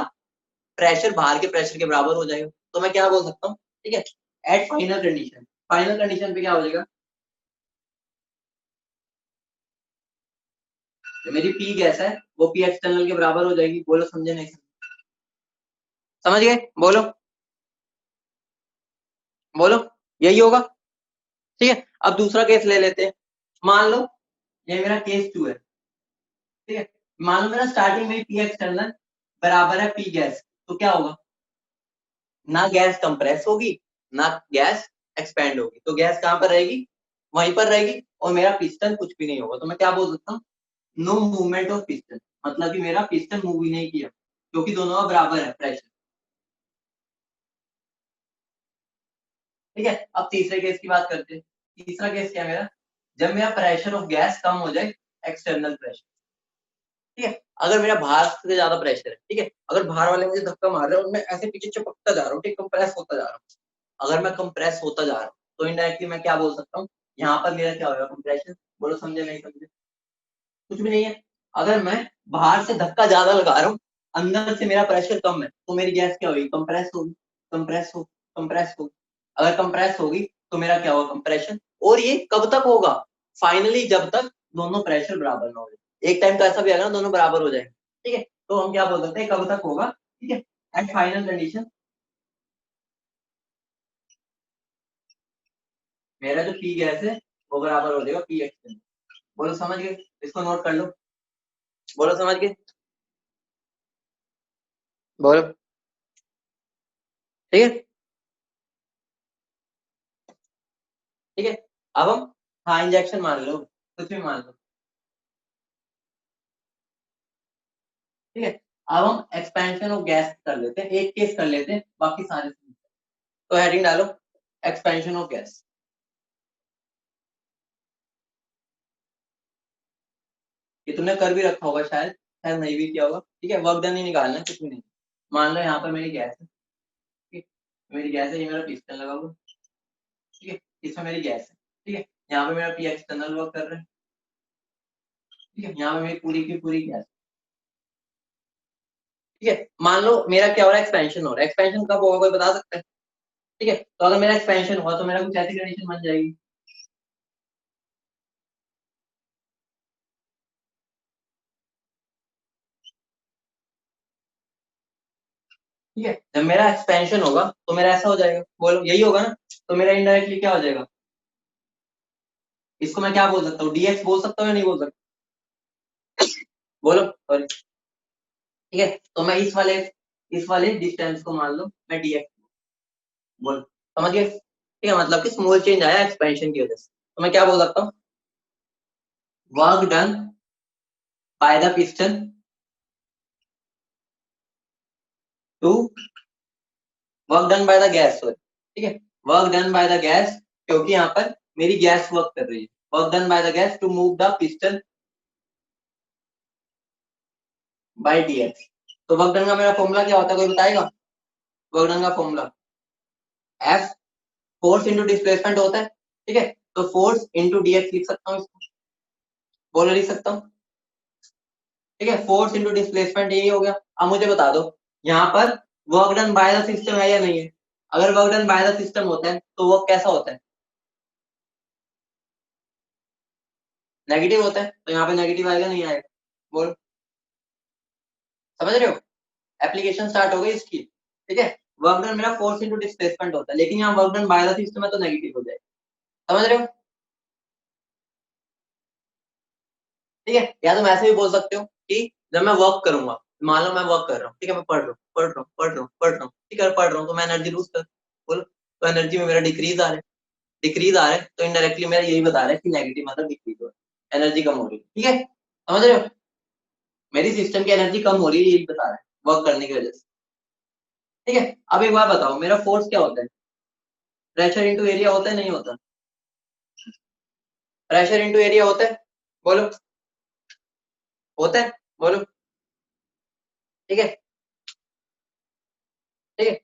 प्रेशर बाहर के प्रेशर के बराबर हो जाएगा। तो मैं क्या बोल सकता हूँ, ठीक है, at final condition, final condition पे क्या हो जाएगा, जो मेरी पी गैस है वो पी एक्सटर्नल के बराबर हो जाएगी। बोलो समझे नहीं? समझ गए? बोलो बोलो, यही होगा। ठीक है, अब दूसरा केस ले लेते हैं। मान लो ये मेरा केस 2 है, ठीक है। मान लो मेरा स्टार्टिंग में पी एक्सटर्नल बराबर है पी गैस, तो क्या होगा, ना गैस कंप्रेस होगी ना गैस एक्सपैंड होगी, तो गैस कहां पर रहेगी, वहीं पर रहेगी, और मेरा पिस्टन कुछ भी नहीं होगा। तो मैं क्या बोल सकता हूँ, नो मूवमेंट ऑफ पिस्टन, मतलब कि मेरा पिस्टन मूव ही नहीं किया, क्योंकि दोनों का बराबर है प्रेशर। ठीक है, अब तीसरे केस की बात करते हैं। तीसरा केस क्या है मेरा, जब मेरा प्रेशर ऑफ गैस कम हो जाए एक्सटर्नल प्रेशर। ठीक है, अगर मेरा बाहर से ज्यादा प्रेशर है, ठीक है, अगर बाहर वाले मुझे धक्का मार रहे हैं और मैं ऐसे पीछे चिपकता जा रहा हूँ, ठीक, कंप्रेस होता जा रहा हूँ, अगर मैं कंप्रेस होता जा रहा हूँ तो इनडायरेक्टली मैं क्या बोल सकता हूँ, यहाँ पर मेरा क्या होगा, कंप्रेशन। बोलो समझे नहीं समझे? कुछ भी नहीं है। अगर मैं बाहर से धक्का ज्यादा लगा रहा हूँ, अंदर से मेरा प्रेशर कम है, तो मेरी गैस क्या होगी, कंप्रेस होगी, कंप्रेस हो कंप्रेस होगी। अगर कंप्रेस होगी तो मेरा क्या होगा, कंप्रेशन। और ये कब तक होगा, फाइनली जब तक दोनों प्रेशर बराबर ना हो जाए। एक टाइम तो ऐसा भी आएगा ना दोनों बराबर हो जाएंगे, ठीक है, तो हम क्या बोल सकते हैं, कब तक होगा, ठीक है, एट फाइनल कंडीशन मेरा जो पी गैस है वो बराबर हो जाएगा पी एक्स। बोलो समझ गए? इसको नोट कर लो। बोलो समझ गए? बोलो। ठीक है, ठीक है, अब हम, हाँ इंजेक्शन मान लो, कुछ भी मान लो, ठीक है। अब हम एक्सपेंशन ऑफ गैस कर लेते हैं, एक केस कर लेते हैं, बाकी सारे तो हेडिंग डालो, एक्सपेंशन ऑफ गैस। ये तुमने कर भी रखा होगा शायद, शायद नहीं भी किया होगा, ठीक है, वर्क डन ही निकालना है, कुछ भी नहीं। मान लो यहाँ पर मेरी गैस है, ठीक है, मेरी गैस है, ये मेरा पिस्टन लगा हुआ, ठीक है, इसमें मेरी गैस है, ठीक है, यहाँ पे मेरा पी एक्सटर्नल वर्क कर रहा है, ठीक है, यहाँ पे मेरी पूरी की पूरी गैस, ठीक है। मान लो मेरा क्या हो रहा है, एक्सपेंशन हो रहा है, एक्सपेंशन कब होगा कोई बता सकता है? ठीक है, तो अगर मेरा एक्सपेंशन हुआ तो मेरा कुछ ऐसी कंडीशन बन जाएगी, ठीक है, जब मेरा एक्सपेंशन होगा तो मेरा ऐसा हो जाएगा, बोलो यही होगा ना, तो मेरा इनडायरेक्टली क्या हो जाएगा, इसको मैं क्या बोल सकता हूँ, डीएक्स बोल सकता हूँ या नहीं बोल सकता? बोलो सॉरी। ठीक है, तो मैं इस वाले डिस्टेंस को मान लो मैं डीएक्स, बोल समझ गए? ठीक है, मतलब कि स्मॉल चेंज आया एक्सपेंशन की वजह से, तो मैं क्या बोल सकता हूँ, work done by the piston to, work done by the gas, sorry, ठीक है, work done by the gas, क्योंकि यहाँ पर मेरी गैस वर्क कर रही है, work done by the gas to move the piston by dx. तो वर्क डन का मेरा फॉर्मूला क्या होता है, कोई बताएगा? वर्क डन का formula F, force into displacement होता है, ठीक है, तो फोर्स इंटू डीएक्स लिख सकता हूँ इसको, बोलो लिख सकता हूँ, ठीक है, फोर्स इंटू डिस्प्लेसमेंट यही हो गया। अब मुझे बता दो यहाँ पर work done by the system है या नहीं है? अगर work done by the system होता है तो वर्क कैसा होता है, नेगेटिव होता है, तो यहाँ पे नेगेटिव आएगा नहीं आएगा? बोल, समझ रहे हो? एप्लीकेशन स्टार्ट हो गई इसकी, ठीक है, वर्क डन मेरा फोर्स इंटू डिस्प्लेसमेंट होता है, लेकिन यहाँ work done by the system है तो नेगेटिव हो जाएगा। समझ रहे हो? ठीक है, या तुम ऐसे भी बोल सकते हो कि जब मैं वर्क करूंगा, मान लो मैं वर्क कर रहा हूँ, ठीक है, मैं पढ़ रहा हूँ पढ़ रहा हूँ पढ़ रहा हूँ पढ़ रहा हूँ, ठीक है, पढ़ रहा हूँ तो मैं एनर्जी लूज कर, बोलो, तो एनर्जी में मेरा डिक्रीज आ रहा है, डिक्रीज आ रहा है, तो इनडायरेक्टली मेरा यही बता रहा है कि नेगेटिव मतलब डिक्रीज हो रहा है, एनर्जी कम हो रही है, ठीक है, समझ रहे हो? मेरी सिस्टम की एनर्जी कम हो रही है, यही बता रहा है वर्क करने की वजह से। ठीक है, अब एक बार बताओ मेरा फोर्स क्या होता है, प्रेशर इंटू एरिया होता है नहीं होता? प्रेशर इंटू एरिया होता है, बोलो, होता है, बोलो, ठीक है, ठीक है,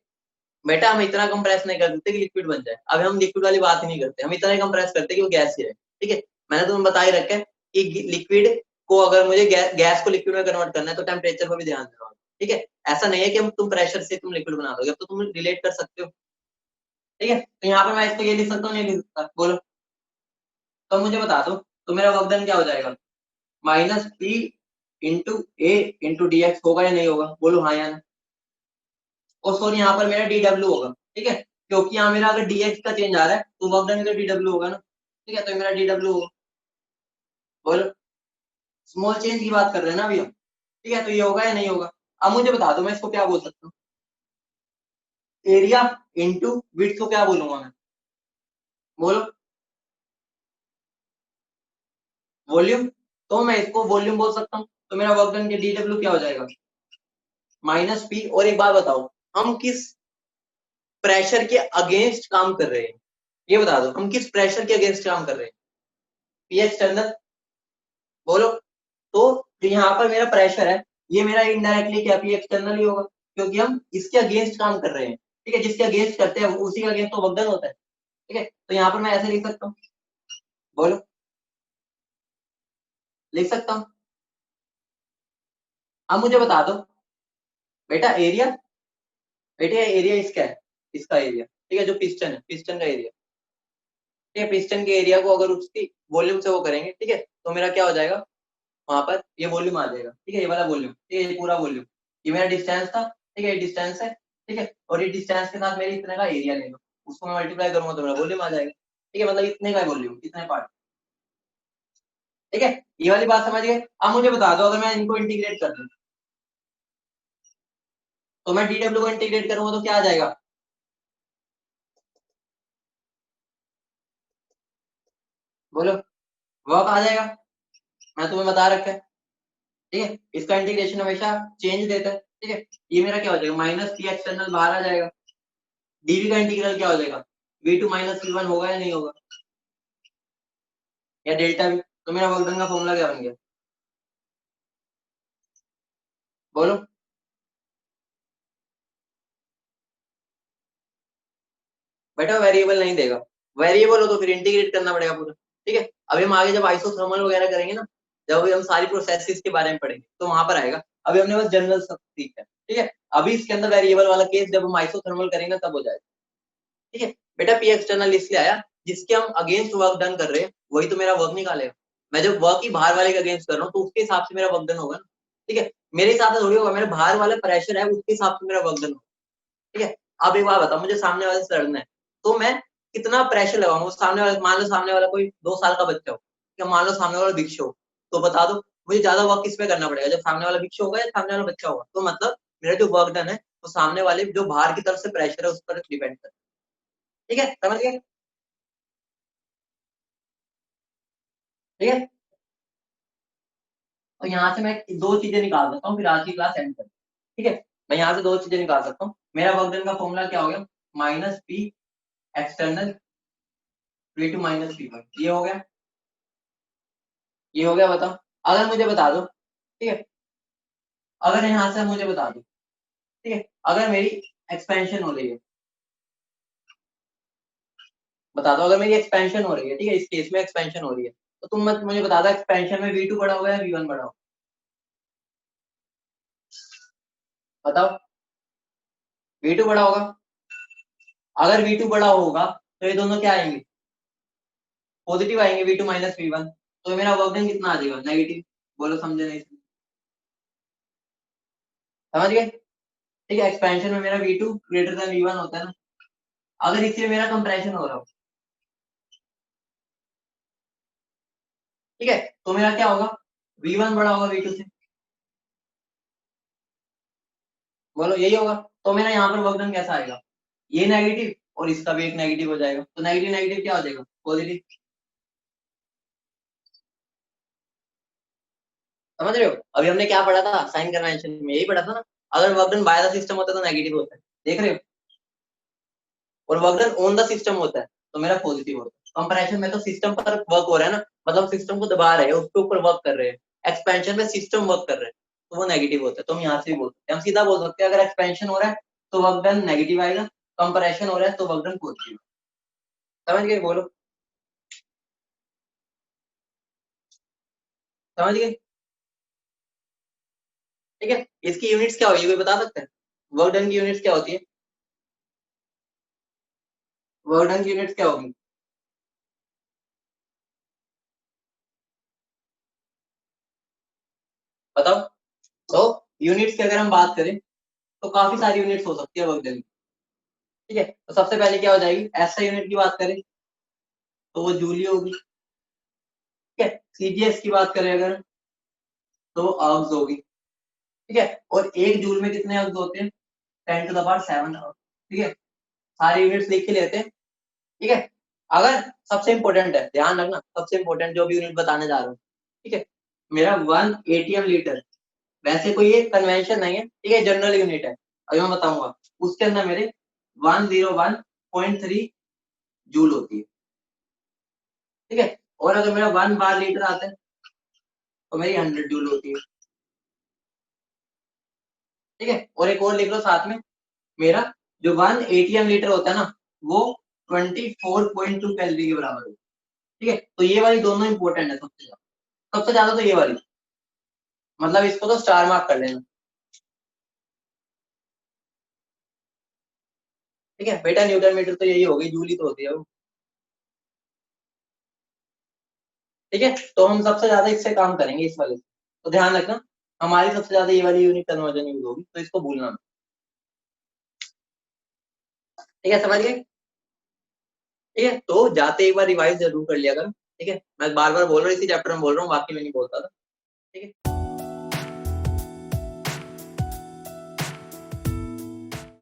बेटा हम इतना कंप्रेस नहीं कर सकते कि लिक्विड बन जाए। अब हम लिक्विड वाली बात ही नहीं करते, हम इतना ही कंप्रेस करते कि वो गैस ही रहे। ठीक है, मैंने तुम्हें बता ही रखा है कि लिक्विड को अगर मुझे गैस को लिक्विड में कन्वर्ट करना है तो टेम्परेचर पर भी ध्यान देना होगा। ठीक है, ऐसा नहीं है कि हम तुम प्रेशर से तुम लिक्विड बना दोगे, अब तो तुम रिलेट कर सकते हो। ठीक है, तो यहाँ पर मैं इसको ये लिख सकता हूँ, नहीं लिख सकता? बोलो। तो मुझे बता दो, तो मेरा वर्क डन क्या हो जाएगा? माइनस पी इंटू ए इंटू डी एक्स होगा या नहीं होगा? बोलो हाँ या ना। और सॉरी यहाँ पर मेरा डी डब्ल्यू होगा। ठीक है, क्योंकि यहाँ मेरा अगर डी एक्स का चेंज आ रहा है तो वर्क डन का डी डब्ल्यू होगा ना। ठीक है, तो मेरा डी डब्ल्यू होगा। बोलो, स्मॉल चेंज की बात कर रहे हैं ना अभी हम। ठीक है, तो ये होगा या नहीं होगा? अब मुझे बता दो मैं इसको क्या बोल सकता हूँ? एरिया इंटू विड्थ को क्या बोलूंगा मैं? बोलो। वॉल्यूम। तो मैं इसको वॉल्यूम बोल सकता हूँ, तो मेरा वर्क डन के डी डब्ल्यू क्या हो जाएगा? Minus P. और एक बात बताओ, हम किस प्रेशर के अगेंस्ट काम कर रहे हैं? ये बता दो, हम किस प्रेशर के अगेंस्ट काम कर रहे हैं? P external. बोलो। तो जो यहाँ पर मेरा प्रेशर है, ये मेरा इनडायरेक्टली क्या पी एक्सटर्नल ही होगा, क्योंकि हम इसके अगेंस्ट काम कर रहे हैं। ठीक है, जिसके अगेंस्ट करते हैं उसी के अगेंस्ट तो वर्क डन होता है। ठीक है, तो यहाँ पर मैं ऐसे लिख सकता हूँ। बोलो, लिख सकता हूँ। अब मुझे बता दो बेटा एरिया। बेटा एरिया इसका है, इसका एरिया। ठीक है, जो पिस्टन है, पिस्टन का एरिया। ठीक है, पिस्टन के एरिया को अगर उसकी वॉल्यूम से वो करेंगे, ठीक है, तो मेरा क्या हो जाएगा? वहां पर ये वॉल्यूम आ जाएगा। ठीक है, ये वाला वॉल्यूम, ठीक है, ये पूरा वॉल्यूम, ये मेरा डिस्टेंस था। ठीक है, ये डिस्टेंस है। ठीक है, और ये डिस्टेंस के साथ मेरे इतने का एरिया ले लो, उसको मैं मल्टीप्लाई करूंगा तो मेरा वॉल्यूम आ जाएगा। ठीक है, मतलब इतने का वॉल्यूम, इतने पार्ट। ठीक है, ये वाली बात समझ गए? अब मुझे बता दो, अगर मैं इनको इंटीग्रेट कर दूं, तो मैं डी डब्ल्यू को इंटीग्रेट करूंगा तो क्या आ जाएगा? बोलो, वर्क आ जाएगा। मैं तुम्हें बता रखा है। ठीक है, इसका इंटीग्रेशन हमेशा चेंज देता है। ठीक है, ये मेरा क्या हो जाएगा? माइनस पी एक्सटर्नल बाहर आ जाएगा। डीवी का इंटीग्रल क्या हो जाएगा? V two minus v one होगा या नहीं होगा? या डेल्टा वी। तो मेरा वर्क डन का फॉर्मूला क्या बन गया? बोलो। बेटा वेरिएबल नहीं देगा। वेरिएबल हो तो फिर इंटीग्रेट करना पड़ेगा पूरा। ठीक है, अभी हम आगे जब आइसोथर्मल वगैरह करेंगे ना, जब अभी हम सारी प्रोसेसेस के बारे में पढ़ेंगे तो वहां पर आएगा। अभी हमने बस जनरल सब सीखा है। ठीक है, अभी इसके अंदर वेरिएबल वाला केस जब हम आइसोथर्मल करेंगे तब हो जाएगा। ठीक है, बेटा पी एक्सटर्नल इसलिए आया जिसके हम अगेंस्ट वर्क डन कर रहे हैं वही तो मेरा वर्क निकालेगा। मैं जब वर्क ही बाहर वाले के अगेंस्ट कर रहा हूँ तो उसके हिसाब से मेरा वर्क डन होगा ना। ठीक है, मेरे हिसाब से थोड़ी होगा, मेरे बाहर वाला प्रेशर है उसके हिसाब से मेरा वर्क डन होगा। ठीक है, अब एक बात बताओ, मुझे सामने वाले से लड़ना है तो मैं कितना प्रेशर लगाऊंगा? सामने वाला, मान लो सामने वाला कोई 2 साल का बच्चा हो, या मान लो सामने वाला भिक्षु हो, तो बता दो मुझे ज्यादा वर्क किस पे करना पड़ेगा? जब सामने वाला भिक्षु होगा या सामने वाला बच्चा होगा? तो मतलब मेरा जो वर्क डन है वो सामने वाले जो बाहर की तरफ से प्रेशर है उस पर डिपेंड करता है। ठीक है, समझ गए? ठीक है, और यहाँ से मैं 2 चीजें निकाल सकता हूँ, फिर आज की क्लास एंड कर। ठीक है, मैं यहाँ से 2 चीजें निकाल सकता हूँ। मेरा वर्क डन का फॉर्मूला क्या हो गया? Minus p external v two minus p one. ये हो गया, ये हो गया। बताओ, अगर मुझे बता दो, ठीक है, अगर यहाँ से मुझे बता दो, ठीक है, अगर मेरी एक्सपेंशन हो रही है, बता दो अगर मेरी एक्सपेंशन हो रही है, ठीक है, इस केस में एक्सपेंशन हो रही है, तो तुम मत मुझे बता दो एक्सपेंशन में वी टू बड़ा होगा या वी वन बड़ा होगा? बताओ। वी टू बड़ा होगा। अगर वी टू बड़ा होगा तो ये दोनों क्या आएंगे? पॉजिटिव आएंगे, v two minus v one. तो मेरा वर्क डन कितना आ जाएगा? नेगेटिव। बोलो, समझे नहीं? समझ गए? ठीक है, एक्सपेंशन में मेरा v two greater than v one होता है ना। अगर इससे मेरा कंप्रेशन हो रहा हो, ठीक है, तो मेरा क्या होगा? वी वन बड़ा होगा वी टू से। बोलो, यही होगा। तो मेरा यहाँ पर वर्क डन कैसा आएगा? ये नेगेटिव और इसका भी एक नेगेटिव हो जाएगा, तो नेगेटिव नेगेटिव क्या हो जाएगा? पॉजिटिव। समझ रहे हो? अभी हमने क्या पढ़ा था साइन कन्वेंशन में? यही पढ़ा था ना। अगर work done by the system होता है तो नेगेटिव होता है, देख रहे हो? और work done on the system होता है तो मेरा पॉजिटिव होता है। कंप्रेशन में तो सिस्टम पर वर्क हो रहा है ना, मतलब सिस्टम को दबा रहे हैं, उसके ऊपर वर्क कर रहे हैं। एक्सपेंशन में सिस्टम वर्क कर रहे हैं तो वो नेगेटिव होता है। तो हम यहाँ से भी बोल सकते हैं, हम सीधा बोल सकते हैं अगर एक्सपेंशन हो रहा है तो वर्क डन नेगेटिव आएगा, कंप्रेशन हो रहा है तो वर्क डन पॉजिटिव। समझ गए? बोलो, समझ गए? ठीक है, इसकी यूनिट्स क्या होगी कोई बता सकते हैं? वर्क डन की यूनिट्स क्या होती है? वर्क डन की यूनिट्स क्या होगी? बताओ। तो यूनिट्स की अगर हम बात करें तो काफी सारी यूनिट्स हो सकती है वर्क डन की। ठीक है, तो सबसे पहले क्या हो जाएगी, एसआई यूनिट की बात करें तो वो जूली होगी। ठीक है, सीजीएस की बात करें अगर तो वो अर्ब्स होगी। ठीक है, और एक जूल में कितने अर्ब्स होते हैं? 10⁻7 अर्ब्स। ठीक है, सारी यूनिट्स लिख के लेते हैं। ठीक है, अगर सबसे इंपॉर्टेंट है, ध्यान रखना, सबसे इंपॉर्टेंट जो भी यूनिट बताने जा रहा हूँ। ठीक है, मेरा 1 ATM लीटर, वैसे कोई ये कन्वेंशन नहीं है, ठीक है, जनरल यूनिट है, अभी मैं बताऊंगा। उसके अंदर मेरे 101.3 जूल होती है। ठीक है, और अगर मेरा 1 बार लीटर आता है तो मेरी 100 जूल होती है। ठीक है, और एक और लिख लो साथ में, मेरा जो 1 ATM लीटर होता है ना, वो 24.2 कैलोरी के बराबर है। ठीक है, तो ये वाली दोनों इंपॉर्टेंट है सबसे ज्यादा तो ये वाली, मतलब इसको तो स्टार मार्क कर लेना। ठीक है बेटा, न्यूटन मीटर तो यही होगी, जूल ही तो होती है वो। ठीक है, तो हम सबसे ज्यादा इससे काम करेंगे, इस वाले से। तो ध्यान रखना, हमारी सबसे ज्यादा ये वाली यूनिट कन्वर्जन यूज होगी, तो इसको भूलना मत। ठीक है, समझ गए? ठीक है, तो जाते एक बार रिवाइज जरूर कर लिया करो। ठीक है, मैं बार बार बोल रहा हूँ, इसी चैप्टर में बोल रहा हूँ, बाकी मैं नहीं बोलता था। ठीक है।